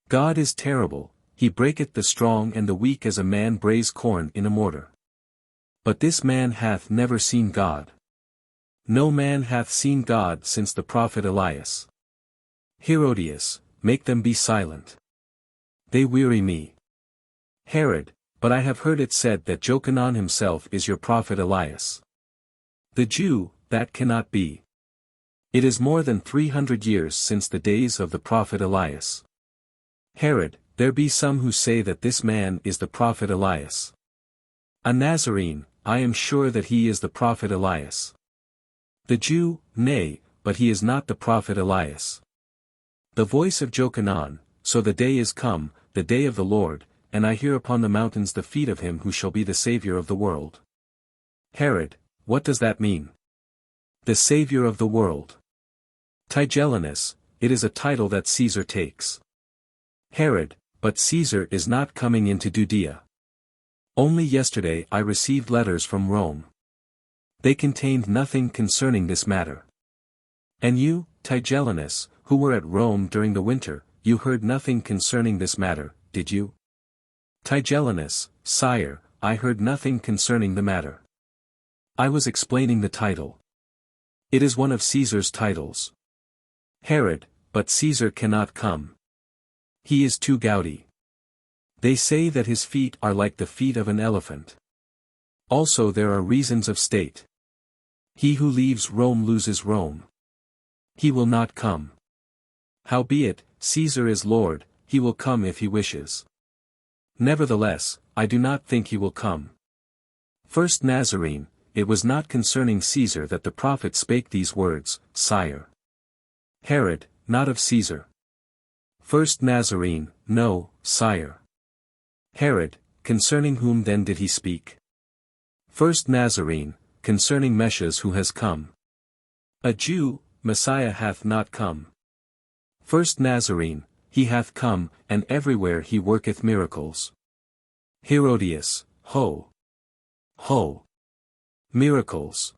God is terrible, he breaketh the strong and the weak as a man brays corn in a mortar. But this man hath never seen God. No man hath seen God since the prophet Elias. Herodias, make them be silent. They weary me. Herod, but I have heard it said that Jokenaan himself is your prophet Elias. The Jew, that cannot be. It is more than 300 years since the days of the prophet Elias. Herod, there be some who say that this man is the prophet Elias. A Nazarene, I am sure that he is the prophet Elias. The Jew, nay, but he is not the prophet Elias. The voice of Jokanaan, so the day is come, the day of the Lord, and I hear upon the mountains the feet of him who shall be the Saviour of the world. Herod, what does that mean? The Saviour of the world. Tigellinus, it is a title that Caesar takes. Herod, but Caesar is not coming into Judea. Only yesterday I received letters from Rome. They contained nothing concerning this matter. And you, Tigellinus, who were at Rome during the winter, you heard nothing concerning this matter, did you? Tigellinus, sire, I heard nothing concerning the matter. I was explaining the title. It is one of Caesar's titles. Herod, but Caesar cannot come. He is too gouty. They say that his feet are like the feet of an elephant. Also there are reasons of state. He who leaves Rome loses Rome. He will not come. Howbeit, Caesar is Lord, he will come if he wishes. Nevertheless, I do not think he will come. First Nazarene, it was not concerning Caesar that the prophet spake these words, sire. Herod, not of Caesar. First Nazarene, no, sire. Herod, concerning whom then did he speak? First Nazarene, concerning Messias who has come. A Jew, Messiah hath not come. First Nazarene, he hath come, and everywhere he worketh miracles. Herodias, ho! Ho! Miracles.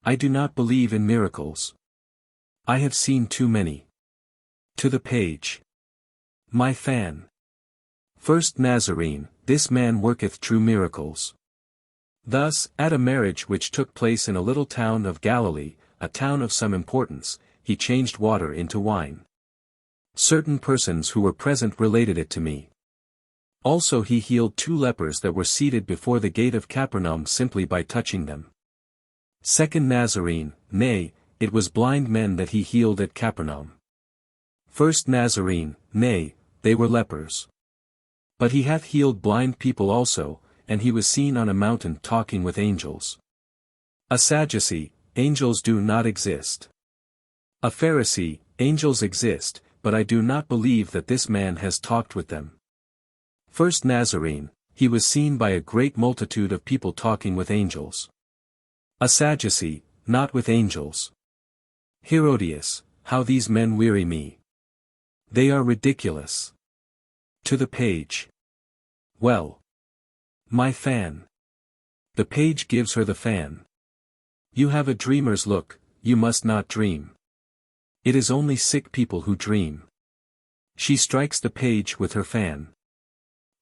I do not believe in miracles. I have seen too many. To the page. My fan. First Nazarene, this man worketh true miracles. Thus, at a marriage which took place in a little town of Galilee, a town of some importance, he changed water into wine. Certain persons who were present related it to me. Also he healed 2 lepers that were seated before the gate of Capernaum simply by touching them. Second Nazarene, nay, it was blind men that he healed at Capernaum. First Nazarene, nay, they were lepers. But he hath healed blind people also, and he was seen on a mountain talking with angels. A Sadducee, angels do not exist. A Pharisee, angels exist, but I do not believe that this man has talked with them. First Nazarene, he was seen by a great multitude of people talking with angels. A Sadducee, not with angels. Herodias, how these men weary me. They are ridiculous. To the page. Well. My fan. The page gives her the fan. You have a dreamer's look, you must not dream. It is only sick people who dream. She strikes the page with her fan.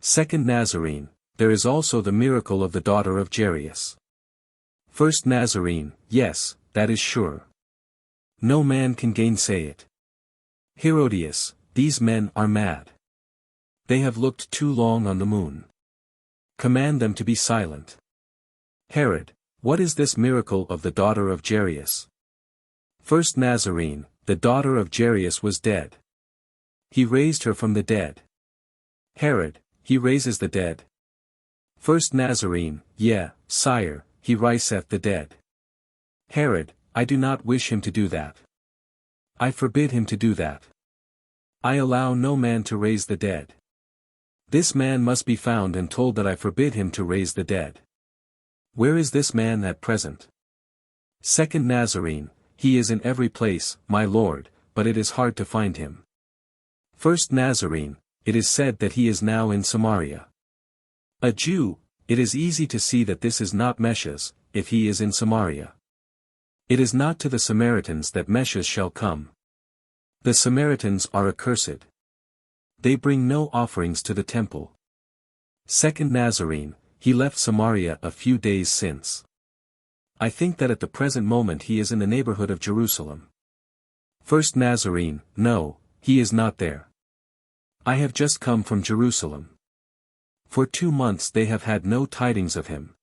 Second Nazarene, there is also the miracle of the daughter of Jairus. First Nazarene, yes, that is sure. No man can gainsay it. Herodias, these men are mad. They have looked too long on the moon. Command them to be silent. Herod, what is this miracle of the daughter of Jairus? First Nazarene, the daughter of Jairus was dead. He raised her from the dead. Herod, he raises the dead. First Nazarene, sire, he riseth the dead. Herod, I do not wish him to do that. I forbid him to do that. I allow no man to raise the dead. This man must be found and told that I forbid him to raise the dead. Where is this man at present? Second Nazarene, he is in every place, my lord, but it is hard to find him. First Nazarene, it is said that he is now in Samaria. A Jew, it is easy to see that this is not Messias, if he is in Samaria. It is not to the Samaritans that Messias shall come. The Samaritans are accursed. They bring no offerings to the temple. Second Nazarene, he left Samaria a few days since. I think that at the present moment he is in the neighborhood of Jerusalem. First Nazarene, no, he is not there. I have just come from Jerusalem. For 2 months they have had no tidings of him.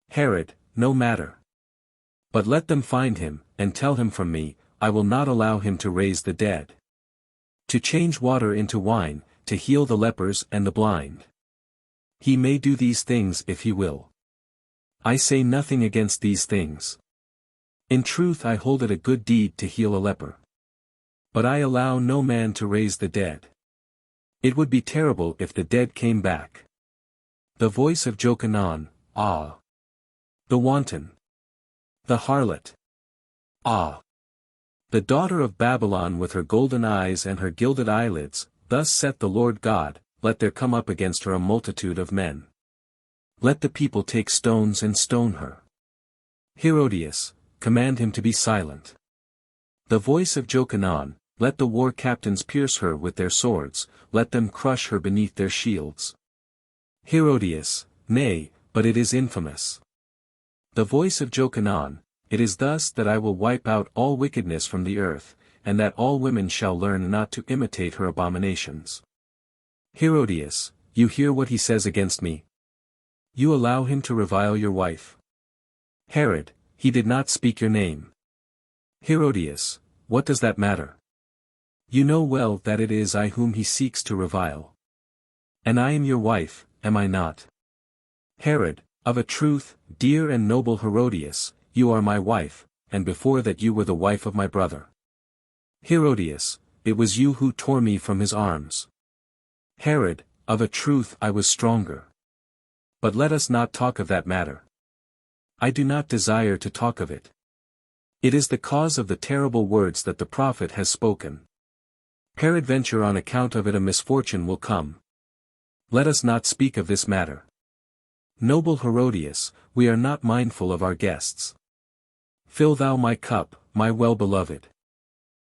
Herod, no matter. But let them find him, and tell him from me, I will not allow him to raise the dead. To change water into wine, to heal the lepers and the blind. He may do these things if he will. I say nothing against these things. In truth I hold it a good deed to heal a leper. But I allow no man to raise the dead. It would be terrible if the dead came back. The voice of Jokanaan, ah! The wanton. The harlot. Ah! The daughter of Babylon with her golden eyes and her gilded eyelids, thus saith the Lord God, let there come up against her a multitude of men. Let the people take stones and stone her. Herodias, command him to be silent. The voice of Jokenaan, let the war captains pierce her with their swords, let them crush her beneath their shields. Herodias, nay, but it is infamous. The voice of Jokanaan, it is thus that I will wipe out all wickedness from the earth, and that all women shall learn not to imitate her abominations. Herodias, you hear what he says against me? You allow him to revile your wife. Herod, he did not speak your name. Herodias, what does that matter? You know well that it is I whom he seeks to revile. And I am your wife, am I not? Herod, of a truth, dear and noble Herodias, you are my wife, and before that you were the wife of my brother. Herodias, it was you who tore me from his arms. Herod, of a truth I was stronger. But let us not talk of that matter. I do not desire to talk of it. It is the cause of the terrible words that the prophet has spoken. Peradventure on account of it a misfortune will come. Let us not speak of this matter. Noble Herodias, we are not mindful of our guests. Fill thou my cup, my well-beloved.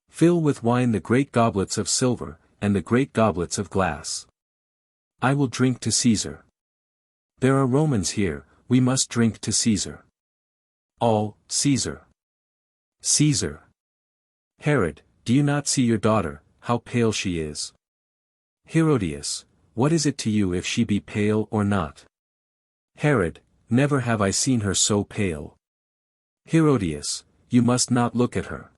Fill with wine the great goblets of silver, and the great goblets of glass. I will drink to Caesar. There are Romans here, we must drink to Caesar. All, Caesar. Caesar. Herod, do you not see your daughter, how pale she is? Herodias, what is it to you if she be pale or not? Herod, never have I seen her so pale. Herodias, you must not look at her.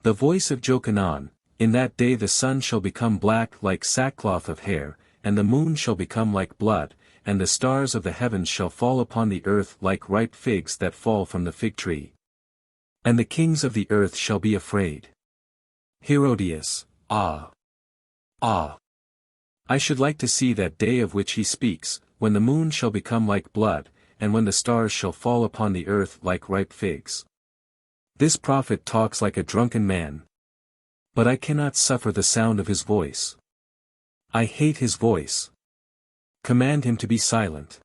The voice of Jokanaan, in that day the sun shall become black like sackcloth of hair, and the moon shall become like blood, and the stars of the heavens shall fall upon the earth like ripe figs that fall from the fig tree. And the kings of the earth shall be afraid. Herodias, ah! Ah! I should like to see that day of which he speaks, when the moon shall become like blood, and when the stars shall fall upon the earth like ripe figs. This prophet talks like a drunken man. But I cannot suffer the sound of his voice. I hate his voice. Command him to be silent.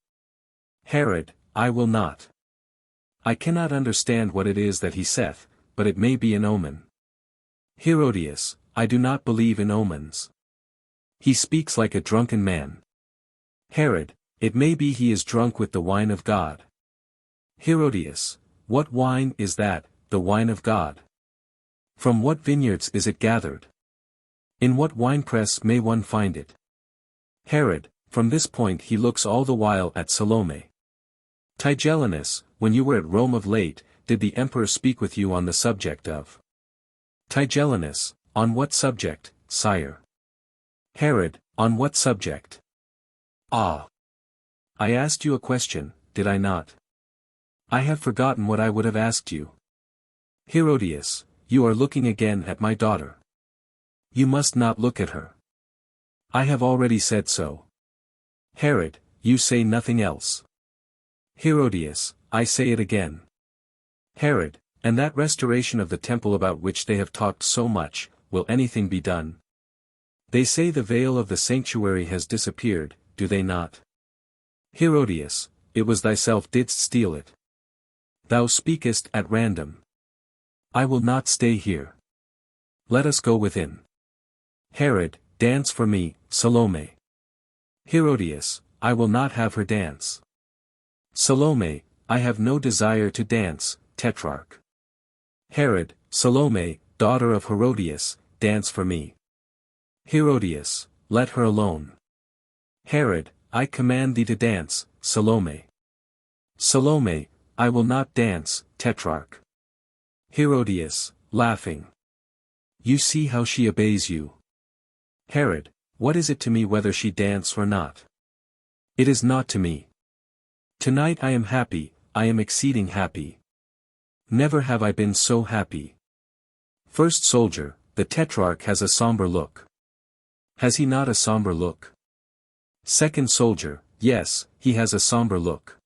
Herod, I will not. I cannot understand what it is that he saith, but it may be an omen. Herodias, I do not believe in omens. He speaks like a drunken man. Herod, it may be he is drunk with the wine of God. Herodias, what wine is that, the wine of God? From what vineyards is it gathered? In what winepress may one find it? Herod, from this point he looks all the while at Salome. Tigellinus, when you were at Rome of late, did the emperor speak with you on the subject of? Tigellinus, on what subject, sire? Herod, on what subject? Ah! I asked you a question, did I not? I have forgotten what I would have asked you. Herodias, you are looking again at my daughter. You must not look at her. I have already said so. Herod, you say nothing else. Herodias, I say it again. Herod, and that restoration of the temple about which they have talked so much, will anything be done? They say the veil of the sanctuary has disappeared, do they not? Herodias, it was thyself didst steal it. Thou speakest at random. I will not stay here. Let us go within. Herod, dance for me, Salome. Herodias, I will not have her dance. Salome, I have no desire to dance, Tetrarch. Herod, Salome, daughter of Herodias, dance for me. Herodias, let her alone. Herod, I command thee to dance, Salome. Salome, I will not dance, Tetrarch. Herodias, laughing. You see how she obeys you. Herod, what is it to me whether she dance or not? It is not to me. Tonight I am happy, I am exceeding happy. Never have I been so happy. First soldier, the Tetrarch has a somber look. Has he not a somber look? Second soldier, yes, he has a somber look.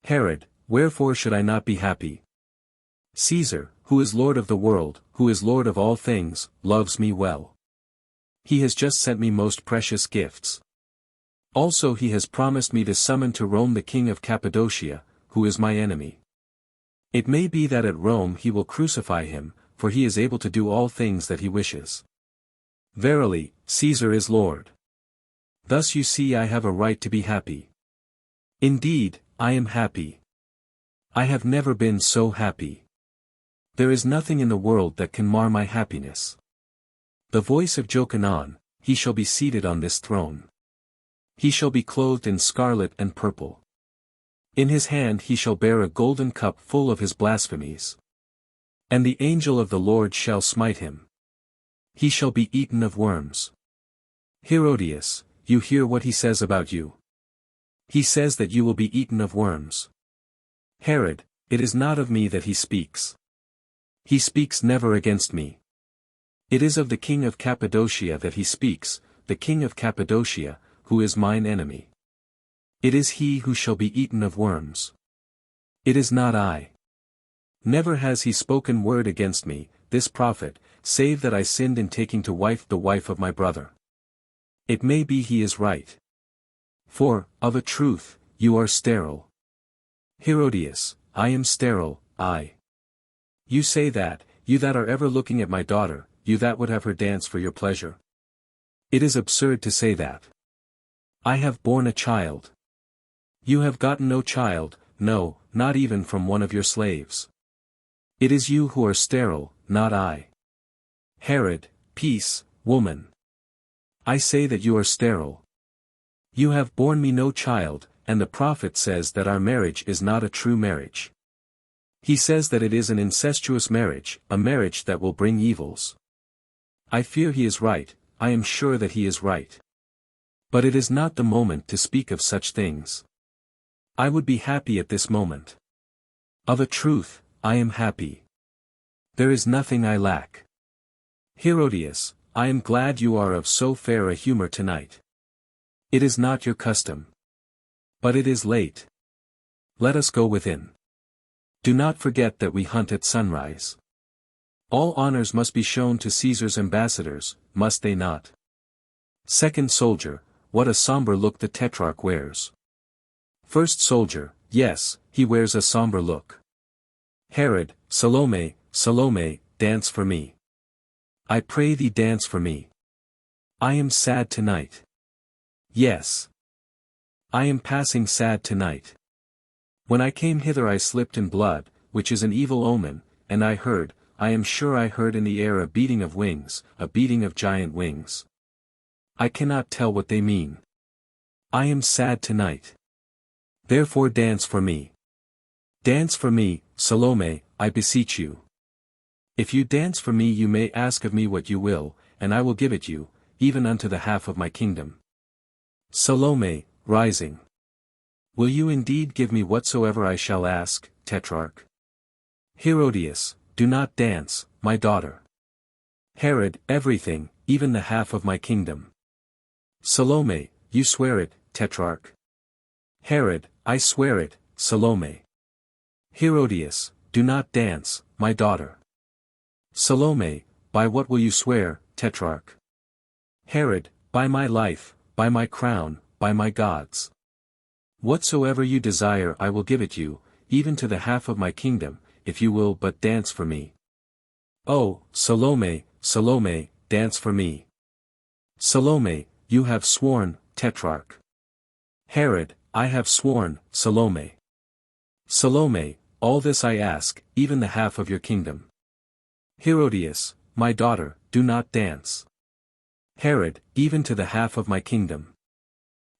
Herod, wherefore should I not be happy? Caesar, who is Lord of the world, who is Lord of all things, loves me well. He has just sent me most precious gifts. Also he has promised me to summon to Rome the king of Cappadocia, who is my enemy. It may be that at Rome he will crucify him, for he is able to do all things that he wishes. Verily, Caesar is Lord. Thus you see I have a right to be happy. Indeed, I am happy. I have never been so happy. There is nothing in the world that can mar my happiness. The voice of Jokenaan, he shall be seated on this throne. He shall be clothed in scarlet and purple. In his hand he shall bear a golden cup full of his blasphemies. And the angel of the Lord shall smite him. He shall be eaten of worms. Herodias, you hear what he says about you. He says that you will be eaten of worms. Herod, it is not of me that he speaks. He speaks never against me. It is of the king of Cappadocia that he speaks, the king of Cappadocia, who is mine enemy. It is he who shall be eaten of worms. It is not I. Never has he spoken word against me, this prophet, save that I sinned in taking to wife the wife of my brother. It may be he is right. For, of a truth, you are sterile. Herodias, I am sterile, I. You say that, you that are ever looking at my daughter, you that would have her dance for your pleasure. It is absurd to say that. I have borne a child. You have gotten no child, no, not even from one of your slaves. It is you who are sterile, not I. Herod, peace, woman. I say that you are sterile. You have borne me no child, and the prophet says that our marriage is not a true marriage. He says that it is an incestuous marriage, a marriage that will bring evils. I fear he is right, I am sure that he is right. But it is not the moment to speak of such things. I would be happy at this moment. Of a truth, I am happy. There is nothing I lack. Herodias, I am glad you are of so fair a humor tonight. It is not your custom. But it is late. Let us go within. Do not forget that we hunt at sunrise. All honors must be shown to Caesar's ambassadors, must they not? Second soldier, what a somber look the Tetrarch wears. First soldier, yes, he wears a somber look. Herod, Salome, Salome, dance for me. I pray thee dance for me. I am sad tonight. Yes. I am passing sad tonight. When I came hither I slipped in blood, which is an evil omen, and I heard, I am sure I heard in the air a beating of wings, a beating of giant wings. I cannot tell what they mean. I am sad tonight. Therefore dance for me. Dance for me, Salome, I beseech you. If you dance for me you may ask of me what you will, and I will give it you, even unto the half of my kingdom. Salome, rising. Will you indeed give me whatsoever I shall ask, Tetrarch? Herodias, do not dance, my daughter. Herod, everything, even the half of my kingdom. Salome, you swear it, Tetrarch. Herod, I swear it, Salome. Herodias, do not dance, my daughter. Salome, by what will you swear, Tetrarch? Herod, by my life, by my crown, by my gods. Whatsoever you desire I will give it you, even to the half of my kingdom, if you will but dance for me. Oh, Salome, Salome, dance for me. Salome, you have sworn, Tetrarch. Herod, I have sworn, Salome. Salome, all this I ask, even the half of your kingdom. Herodias, my daughter, do not dance. Herod, even to the half of my kingdom.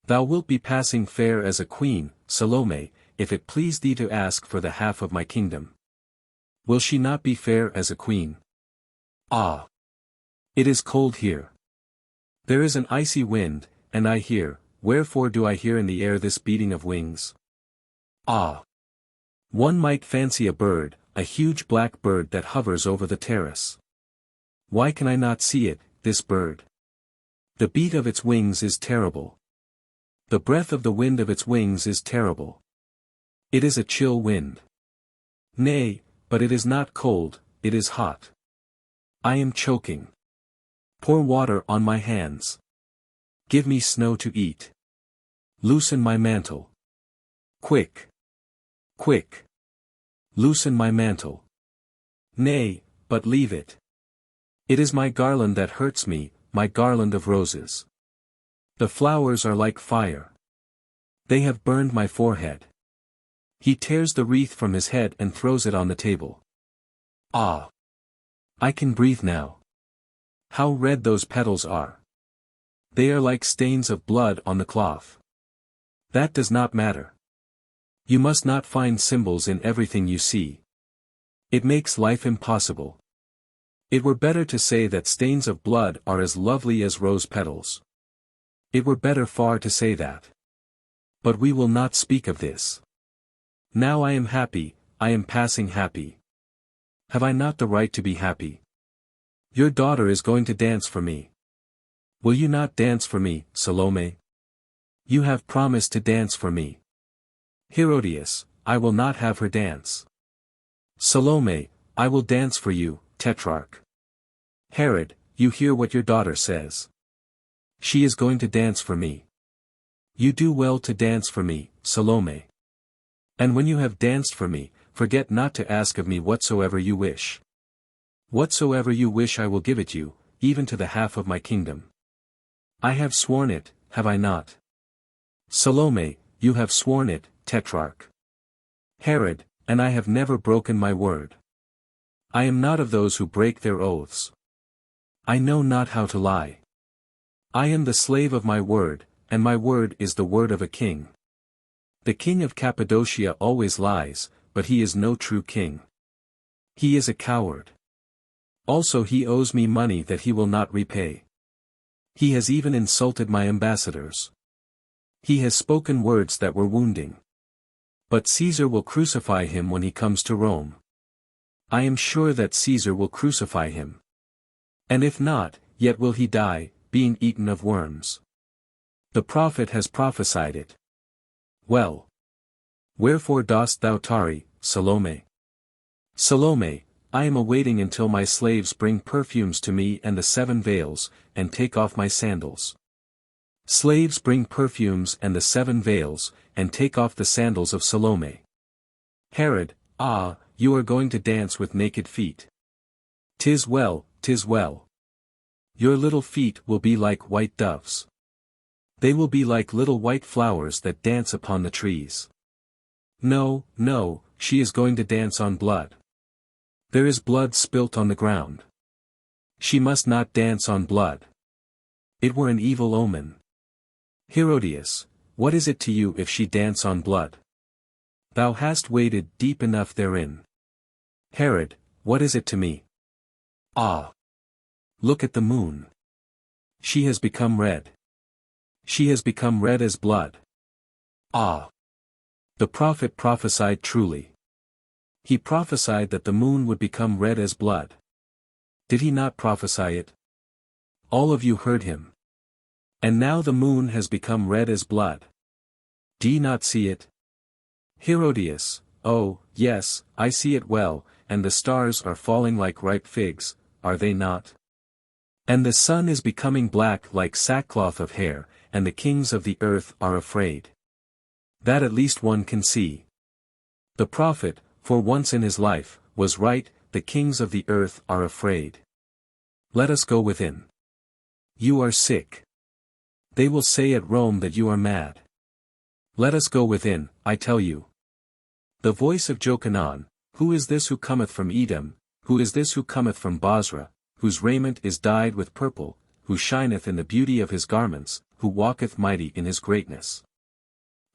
Thou wilt be passing fair as a queen, Salome, if it please thee to ask for the half of my kingdom. Will she not be fair as a queen? Ah! It is cold here. There is an icy wind, and I hear, wherefore do I hear in the air this beating of wings? Ah! One might fancy a bird, a huge black bird that hovers over the terrace. Why can I not see it, this bird? The beat of its wings is terrible. The breath of the wind of its wings is terrible. It is a chill wind. Nay, but it is not cold, it is hot. I am choking. Pour water on my hands. Give me snow to eat. Loosen my mantle. Quick! Quick! Loosen my mantle. Nay, but leave it. It is my garland that hurts me, my garland of roses. The flowers are like fire. They have burned my forehead. He tears the wreath from his head and throws it on the table. Ah! I can breathe now. How red those petals are. They are like stains of blood on the cloth. That does not matter. You must not find symbols in everything you see. It makes life impossible. It were better to say that stains of blood are as lovely as rose petals. It were better far to say that. But we will not speak of this. Now I am happy, I am passing happy. Have I not the right to be happy? Your daughter is going to dance for me. Will you not dance for me, Salome? You have promised to dance for me. Herodias, I will not have her dance. Salome, I will dance for you, Tetrarch. Herod, you hear what your daughter says. She is going to dance for me. You do well to dance for me, Salome. And when you have danced for me, forget not to ask of me whatsoever you wish. Whatsoever you wish I will give it you, even to the half of my kingdom. I have sworn it, have I not? Salome, you have sworn it, Tetrarch. Herod, and I have never broken my word. I am not of those who break their oaths. I know not how to lie. I am the slave of my word, and my word is the word of a king. The king of Cappadocia always lies, but he is no true king. He is a coward. Also he owes me money that he will not repay. He has even insulted my ambassadors. He has spoken words that were wounding. But Caesar will crucify him when he comes to Rome. I am sure that Caesar will crucify him. And if not, yet will he die, being eaten of worms. The prophet has prophesied it. Well. Wherefore dost thou tarry, Salome? Salome, I am awaiting until my slaves bring perfumes to me and the 7 veils, and take off my sandals. Slaves bring perfumes and the 7 veils, and take off the sandals of Salome. Herod, ah, you are going to dance with naked feet. 'Tis well, 'tis well. Your little feet will be like white doves. They will be like little white flowers that dance upon the trees. No, no, she is going to dance on blood. There is blood spilt on the ground. She must not dance on blood. It were an evil omen. Herodias, what is it to you if she dance on blood? Thou hast waded deep enough therein. Herod, what is it to me? Ah! Look at the moon. She has become red. She has become red as blood. Ah! The prophet prophesied truly. He prophesied that the moon would become red as blood. Did he not prophesy it? All of you heard him. And now the moon has become red as blood. Do ye not see it? Herodias, oh, yes, I see it well, and the stars are falling like ripe figs, are they not? And the sun is becoming black like sackcloth of hair, and the kings of the earth are afraid. That at least one can see. The prophet, for once in his life, was right, the kings of the earth are afraid. Let us go within. You are sick. They will say at Rome that you are mad. Let us go within, I tell you. The voice of Jokanaan, who is this who cometh from Edom, who is this who cometh from Basra, whose raiment is dyed with purple, who shineth in the beauty of his garments, who walketh mighty in his greatness?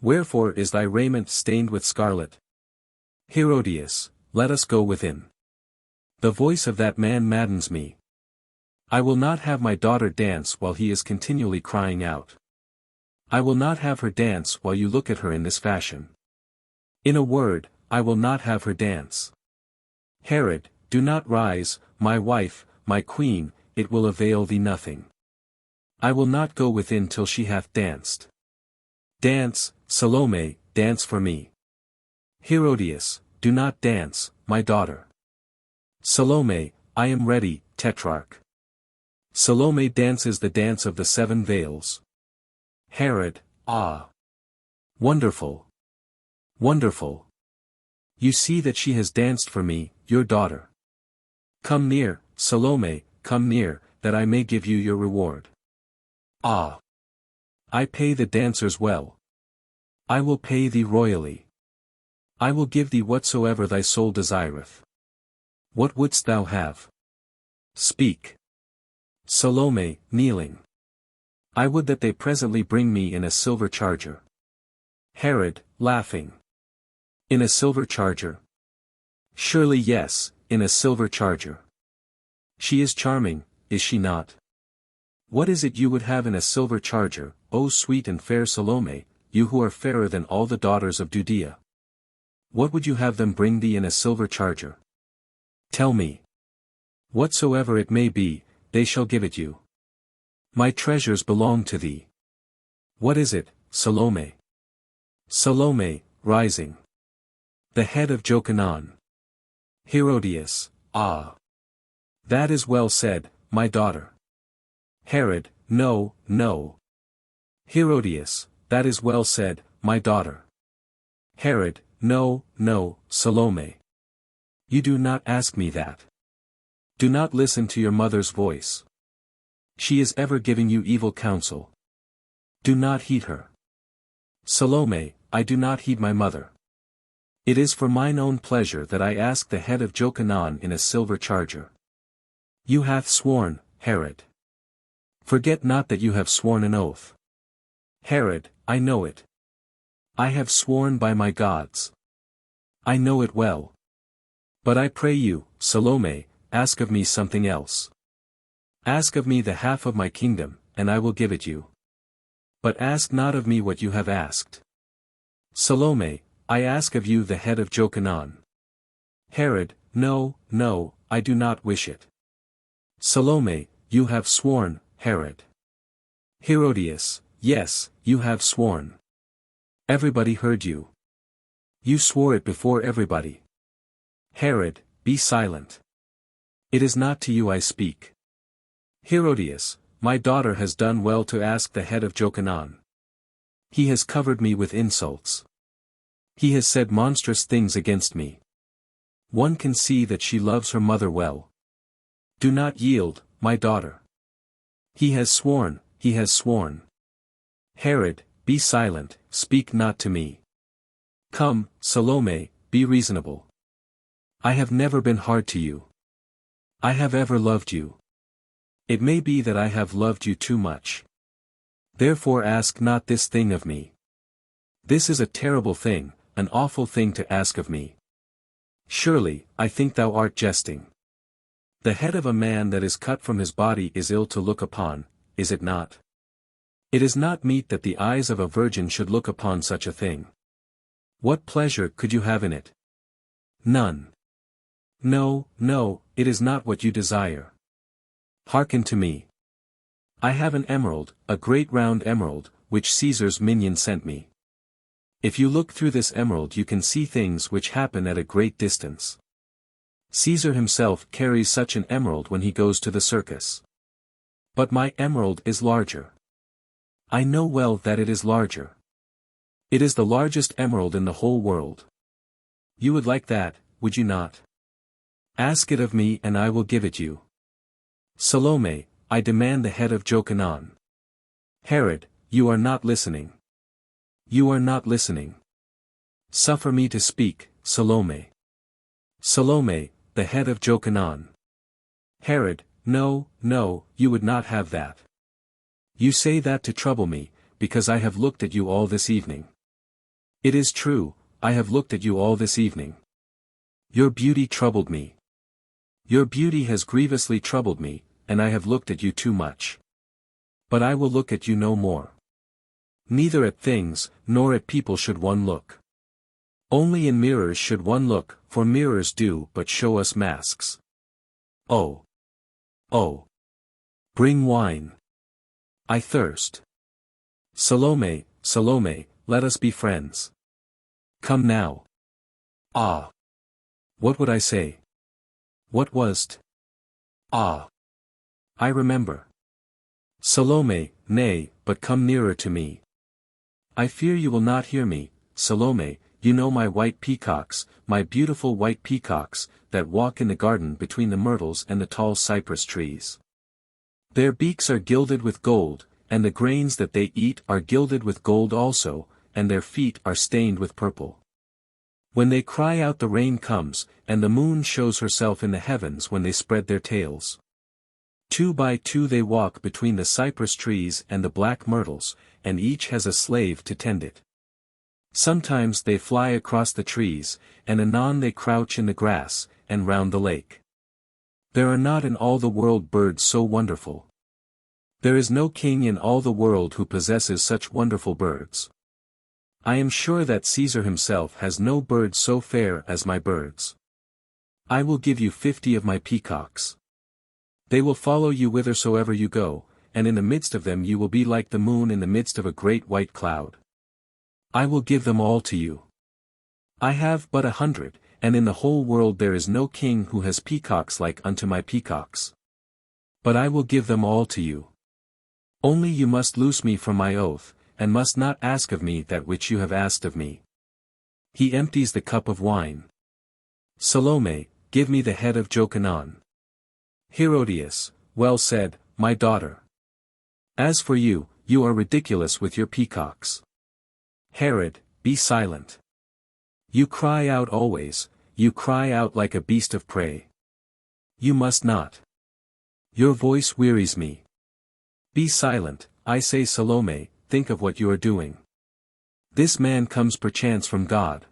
Wherefore is thy raiment stained with scarlet? Herodias, let us go within. The voice of that man maddens me. I will not have my daughter dance while he is continually crying out. I will not have her dance while you look at her in this fashion. In a word, I will not have her dance. Herod, do not rise, my wife, my queen, it will avail thee nothing. I will not go within till she hath danced. Dance, Salome, dance for me. Herodias, do not dance, my daughter. Salome, I am ready, Tetrarch. Salome dances the dance of the 7 veils. Herod, ah! Wonderful! Wonderful! You see that she has danced for me, your daughter. Come near, Salome, come near, that I may give you your reward. Ah! I pay the dancers well. I will pay thee royally. I will give thee whatsoever thy soul desireth. What wouldst thou have? Speak. Salome, kneeling. I would that they presently bring me in a silver charger. Herod, laughing. In a silver charger? Surely yes, in a silver charger. She is charming, is she not? What is it you would have in a silver charger, O sweet and fair Salome, you who are fairer than all the daughters of Judea? What would you have them bring thee in a silver charger? Tell me. Whatsoever it may be, they shall give it you. My treasures belong to thee. What is it, Salome? Salome, rising. The head of Jokenaan. Herodias, ah! That is well said, my daughter. Herod, no, no. Herodias, that is well said, my daughter. Herod, no, no, Salome. You do not ask me that. Do not listen to your mother's voice. She is ever giving you evil counsel. Do not heed her. Salome, I do not heed my mother. It is for mine own pleasure that I ask the head of Jokanaan in a silver charger. You hath sworn, Herod. Forget not that you have sworn an oath. Herod, I know it. I have sworn by my gods. I know it well. But I pray you, Salome, ask of me something else. Ask of me the half of my kingdom, and I will give it you. But ask not of me what you have asked. Salome, I ask of you the head of Jokenaan. Herod, no, no, I do not wish it. Salome, you have sworn, Herod. Herodias, yes, you have sworn. Everybody heard you. You swore it before everybody. Herod, be silent. It is not to you I speak. Herodias, my daughter has done well to ask the head of Jokenaan. He has covered me with insults. He has said monstrous things against me. One can see that she loves her mother well. Do not yield, my daughter. He has sworn, he has sworn. Herod, be silent, speak not to me. Come, Salome, be reasonable. I have never been hard to you. I have ever loved you. It may be that I have loved you too much. Therefore ask not this thing of me. This is a terrible thing, an awful thing to ask of me. Surely, I think thou art jesting. The head of a man that is cut from his body is ill to look upon, is it not? It is not meet that the eyes of a virgin should look upon such a thing. What pleasure could you have in it? None. No, no, it is not what you desire. Hearken to me. I have an emerald, a great round emerald, which Caesar's minion sent me. If you look through this emerald you can see things which happen at a great distance. Caesar himself carries such an emerald when he goes to the circus. But my emerald is larger. I know well that it is larger. It is the largest emerald in the whole world. You would like that, would you not? Ask it of me and I will give it you. Salome, I demand the head of Jokenaan. Herod, you are not listening. You are not listening. Suffer me to speak, Salome. Salome, the head of Jokanaan. Herod, no, no, you would not have that. You say that to trouble me, because I have looked at you all this evening. It is true, I have looked at you all this evening. Your beauty troubled me. Your beauty has grievously troubled me, and I have looked at you too much. But I will look at you no more. Neither at things, nor at people should one look. Only in mirrors should one look, for mirrors do but show us masks. Oh! Oh! Bring wine. I thirst. Salome, Salome, let us be friends. Come now. Ah! What would I say? What was't? Ah! I remember. Salome, nay, but come nearer to me. I fear you will not hear me, Salome, you know my white peacocks, my beautiful white peacocks, that walk in the garden between the myrtles and the tall cypress trees. Their beaks are gilded with gold, and the grains that they eat are gilded with gold also, and their feet are stained with purple. When they cry out the rain comes, and the moon shows herself in the heavens when they spread their tails. 2 by 2 they walk between the cypress trees and the black myrtles, and each has a slave to tend it. Sometimes they fly across the trees, and anon they crouch in the grass, and round the lake. There are not in all the world birds so wonderful. There is no king in all the world who possesses such wonderful birds. I am sure that Caesar himself has no birds so fair as my birds. I will give you 50 of my peacocks. They will follow you whithersoever you go, and in the midst of them you will be like the moon in the midst of a great white cloud. I will give them all to you. I have but 100, and in the whole world there is no king who has peacocks like unto my peacocks. But I will give them all to you. Only you must loose me from my oath, and must not ask of me that which you have asked of me. He empties the cup of wine. Salome, give me the head of Jokenaan. Herodias, well said, my daughter. As for you, you are ridiculous with your peacocks. Herod, be silent. You cry out always, you cry out like a beast of prey. You must not. Your voice wearies me. Be silent, I say Salome, think of what you are doing. This man comes perchance from God.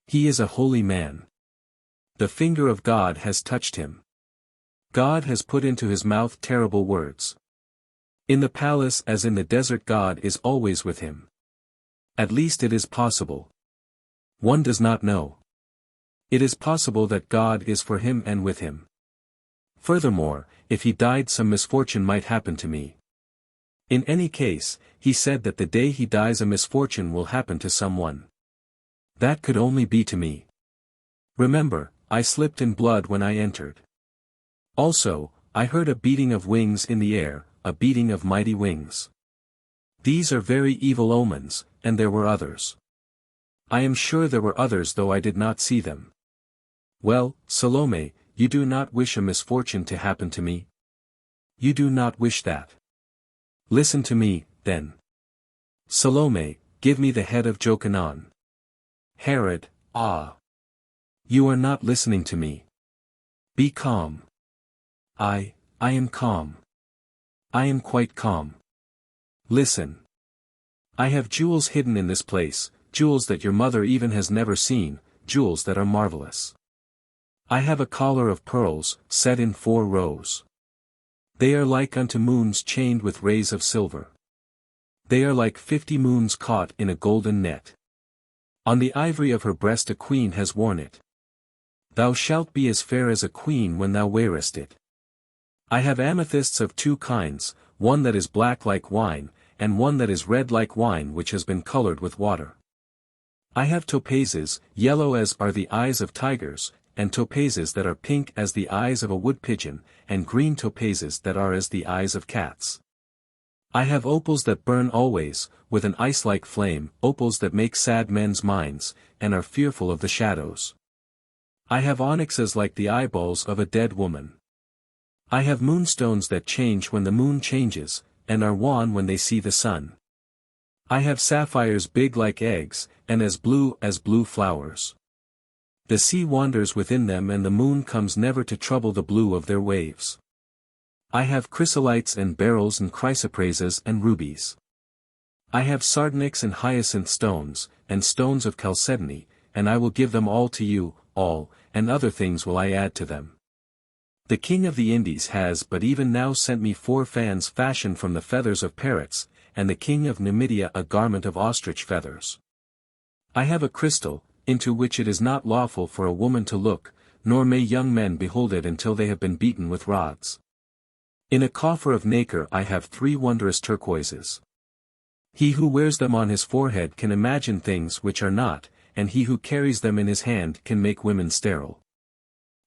He is a holy man. The finger of God has touched him. God has put into his mouth terrible words. In the palace as in the desert God is always with him. At least it is possible. One does not know. It is possible that God is for him and with him. Furthermore, if he died some misfortune might happen to me. In any case, he said that the day he dies a misfortune will happen to someone. That could only be to me. Remember, I slipped in blood when I entered. Also, I heard a beating of wings in the air, a beating of mighty wings. These are very evil omens, and there were others. I am sure there were others though I did not see them. Well, Salome, you do not wish a misfortune to happen to me? You do not wish that. Listen to me, then. Salome, give me the head of Jokenaan. Herod, ah! You are not listening to me. Be calm. I am calm. I am quite calm. Listen. I have jewels hidden in this place, jewels that your mother even has never seen, jewels that are marvelous. I have a collar of pearls, set in 4 rows. They are like unto moons chained with rays of silver. They are like 50 moons caught in a golden net. On the ivory of her breast a queen has worn it. Thou shalt be as fair as a queen when thou wearest it. I have amethysts of 2 kinds, one that is black like wine, and one that is red like wine which has been colored with water. I have topazes, yellow as are the eyes of tigers, and topazes that are pink as the eyes of a wood pigeon, and green topazes that are as the eyes of cats. I have opals that burn always, with an ice-like flame, opals that make sad men's minds, and are fearful of the shadows. I have onyxes like the eyeballs of a dead woman. I have moonstones that change when the moon changes, and are wan when they see the sun. I have sapphires big like eggs, and as blue flowers. The sea wanders within them and the moon comes never to trouble the blue of their waves. I have chrysolites and beryls and chrysoprases and rubies. I have sardonyx and hyacinth stones, and stones of chalcedony, and I will give them all to you, all, and other things will I add to them. The king of the Indies has but even now sent me 4 fans fashioned from the feathers of parrots, and the king of Numidia a garment of ostrich feathers. I have a crystal, into which it is not lawful for a woman to look, nor may young men behold it until they have been beaten with rods. In a coffer of nacre I have 3 wondrous turquoises. He who wears them on his forehead can imagine things which are not, and he who carries them in his hand can make women sterile.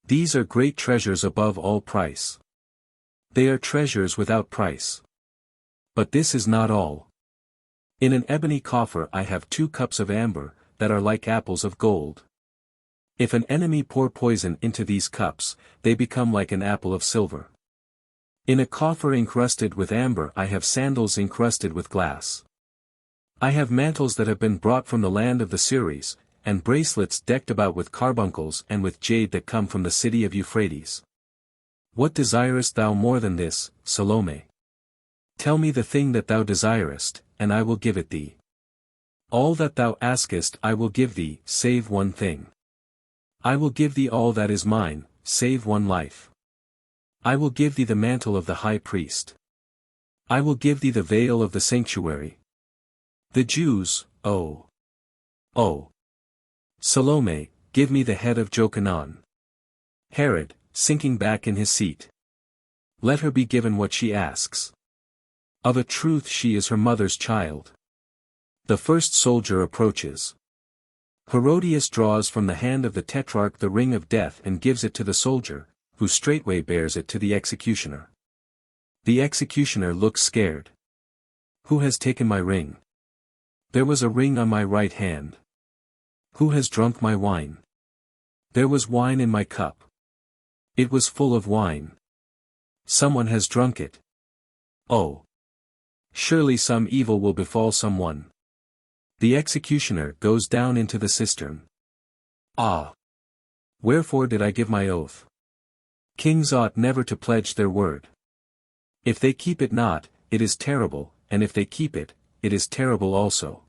These are great treasures above all price. They are treasures without price. But this is not all. In an ebony coffer I have 2 cups of amber, that are like apples of gold. If an enemy pour poison into these cups, they become like an apple of silver. In a coffer encrusted with amber I have sandals encrusted with glass. I have mantles that have been brought from the land of the Syries, and bracelets decked about with carbuncles and with jade that come from the city of Euphrates. What desirest thou more than this, Salome? Tell me the thing that thou desirest, and I will give it thee. All that thou askest I will give thee, save one thing. I will give thee all that is mine, save one life. I will give thee the mantle of the high priest. I will give thee the veil of the sanctuary. The Jews, oh! Salome, give me the head of Jokenaan. Herod, sinking back in his seat. Let her be given what she asks. Of a truth she is her mother's child. The first soldier approaches. Herodias draws from the hand of the Tetrarch the ring of death and gives it to the soldier, who straightway bears it to the executioner. The executioner looks scared. Who has taken my ring? There was a ring on my right hand. Who has drunk my wine? There was wine in my cup. It was full of wine. Someone has drunk it. Oh! Surely some evil will befall someone. The executioner goes down into the cistern. Ah! Wherefore did I give my oath? Kings ought never to pledge their word. If they keep it not, it is terrible, and if they keep it, it is terrible also.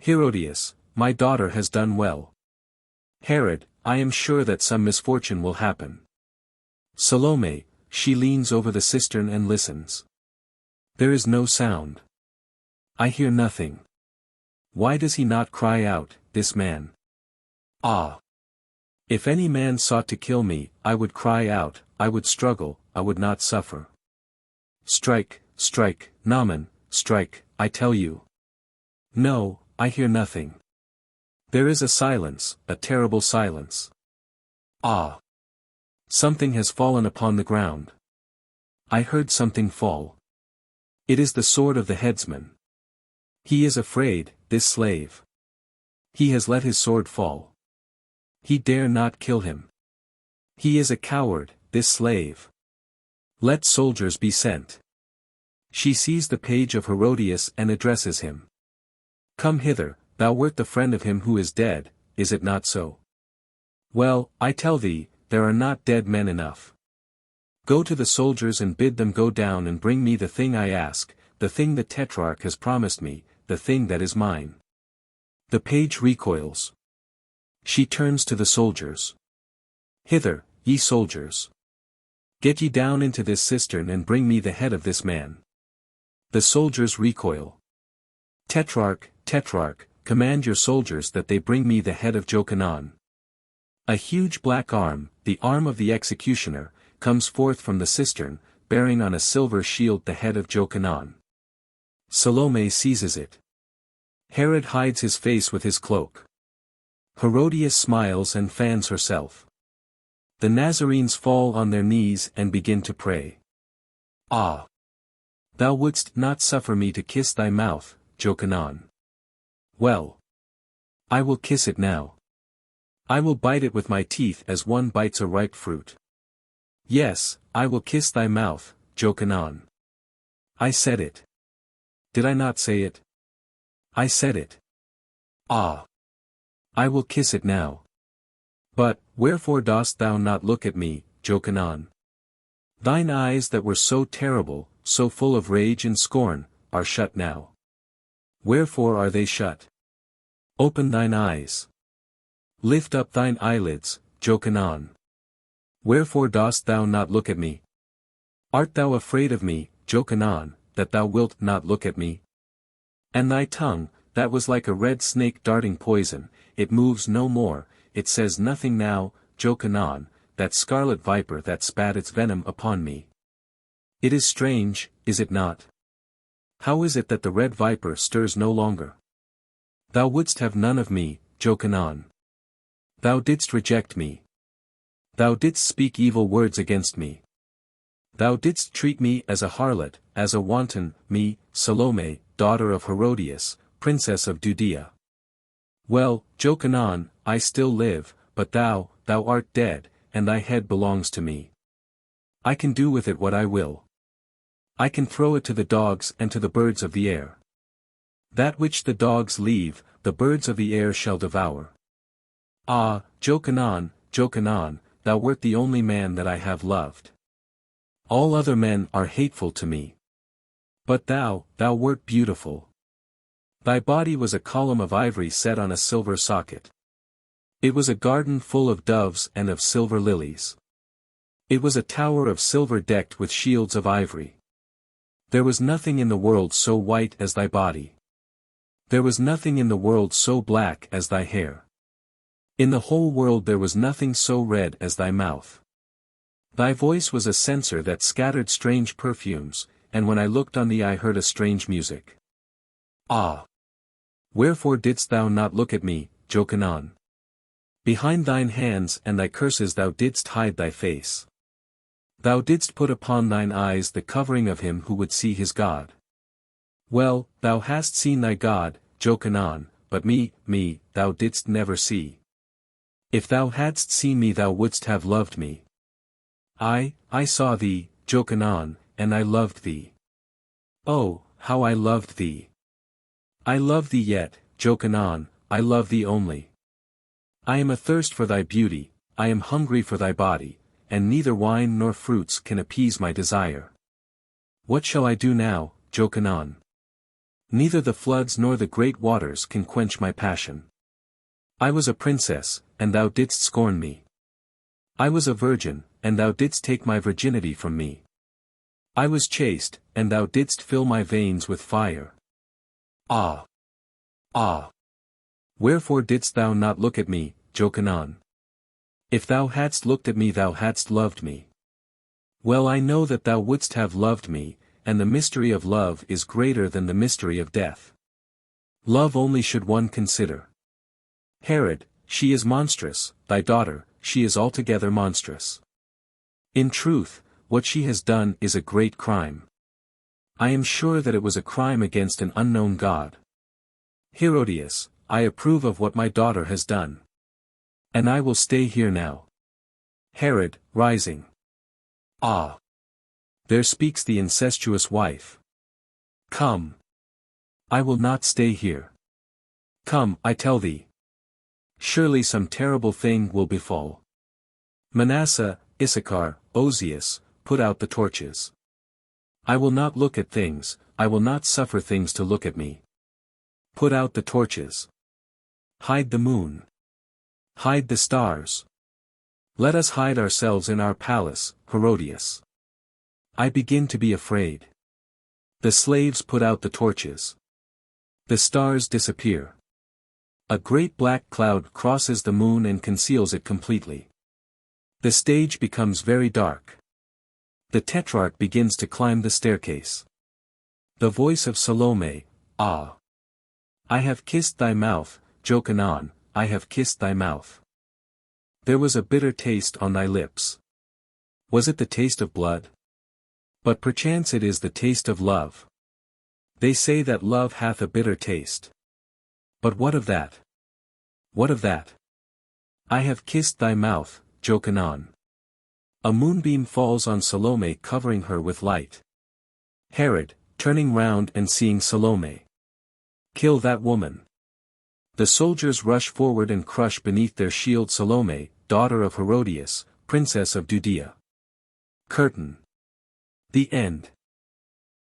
Herodias, my daughter has done well. Herod, I am sure that some misfortune will happen. Salome, she leans over the cistern and listens. There is no sound. I hear nothing. Why does he not cry out, this man? Ah! If any man sought to kill me, I would cry out, I would struggle, I would not suffer. Strike, strike, Naaman, strike, I tell you. No, I hear nothing. There is a silence, a terrible silence. Ah! Something has fallen upon the ground. I heard something fall. It is the sword of the headsman. He is afraid, this slave. He has let his sword fall. He dare not kill him. He is a coward, this slave. Let soldiers be sent. She sees the page of Herodias and addresses him. Come hither, thou wert the friend of him who is dead, is it not so? Well, I tell thee, there are not dead men enough. Go to the soldiers and bid them go down and bring me the thing I ask, the thing the Tetrarch has promised me, the thing that is mine. The page recoils. She turns to the soldiers. Hither, ye soldiers. Get ye down into this cistern and bring me the head of this man. The soldiers recoil. Tetrarch, Tetrarch, command your soldiers that they bring me the head of Jokenaan. A huge black arm, the arm of the executioner, comes forth from the cistern, bearing on a silver shield the head of Jokenaan. Salome seizes it. Herod hides his face with his cloak. Herodias smiles and fans herself. The Nazarenes fall on their knees and begin to pray. Ah! Thou wouldst not suffer me to kiss thy mouth, Jokenaan. Well. I will kiss it now. I will bite it with my teeth as one bites a ripe fruit. Yes, I will kiss thy mouth, Jokenaan. I said it. Did I not say it? I said it. Ah! I will kiss it now. But, wherefore dost thou not look at me, Jokenaan? Thine eyes that were so terrible, so full of rage and scorn, are shut now. Wherefore are they shut? Open thine eyes. Lift up thine eyelids, Jokenaan. Wherefore dost thou not look at me? Art thou afraid of me, Jokenaan, that thou wilt not look at me? And thy tongue, that was like a red snake darting poison, it moves no more, it says nothing now, Jokenaan, that scarlet viper that spat its venom upon me. It is strange, is it not? How is it that the red viper stirs no longer? Thou wouldst have none of me, Jokenaan. Thou didst reject me. Thou didst speak evil words against me. Thou didst treat me as a harlot, as a wanton, me, Salome, daughter of Herodias, princess of Judea. Well, Jokenaan, I still live, but thou art dead, and thy head belongs to me. I can do with it what I will. I can throw it to the dogs and to the birds of the air. That which the dogs leave, the birds of the air shall devour. Ah, Jokenaan, Jokenaan, thou wert the only man that I have loved. All other men are hateful to me. But thou wert beautiful. Thy body was a column of ivory set on a silver socket. It was a garden full of doves and of silver lilies. It was a tower of silver decked with shields of ivory. There was nothing in the world so white as thy body. There was nothing in the world so black as thy hair. In the whole world there was nothing so red as thy mouth. Thy voice was a censer that scattered strange perfumes, and when I looked on thee I heard a strange music. Ah! Wherefore didst thou not look at me, Jokenaan? Behind thine hands and thy curses thou didst hide thy face. Thou didst put upon thine eyes the covering of him who would see his God. Well, thou hast seen thy God, Jokenaan, but me, thou didst never see. If thou hadst seen me thou wouldst have loved me. I saw thee, Jokenaan, and I loved thee. Oh, how I loved thee! I love thee yet, Jokenaan, I love thee only. I am athirst for thy beauty, I am hungry for thy body, and neither wine nor fruits can appease my desire. What shall I do now, Jokenaan? Neither the floods nor the great waters can quench my passion. I was a princess, and thou didst scorn me. I was a virgin, and thou didst take my virginity from me. I was chaste, and thou didst fill my veins with fire. Ah! Ah! Wherefore didst thou not look at me, Jokenaan? If thou hadst looked at me thou hadst loved me. Well I know that thou wouldst have loved me, and the mystery of love is greater than the mystery of death. Love only should one consider. Herod, she is monstrous, thy daughter, she is altogether monstrous. In truth, what she has done is a great crime. I am sure that it was a crime against an unknown God. Herodias, I approve of what my daughter has done. And I will stay here now. Herod, rising. Ah! There speaks the incestuous wife. Come. I will not stay here. Come, I tell thee. Surely some terrible thing will befall. Manasseh, Issachar, Ozias, put out the torches. I will not look at things, I will not suffer things to look at me. Put out the torches. Hide the moon. Hide the stars. Let us hide ourselves in our palace, Herodias. I begin to be afraid. The slaves put out the torches. The stars disappear. A great black cloud crosses the moon and conceals it completely. The stage becomes very dark. The Tetrarch begins to climb the staircase. The voice of Salome, ah! I have kissed thy mouth, Jokenaan, I have kissed thy mouth. There was a bitter taste on thy lips. Was it the taste of blood? But perchance it is the taste of love. They say that love hath a bitter taste. But what of that? What of that? I have kissed thy mouth, Jokanaan. A moonbeam falls on Salome, covering her with light. Herod, turning round and seeing Salome. Kill that woman. The soldiers rush forward and crush beneath their shield Salome, daughter of Herodias, princess of Judea. Curtain. The end.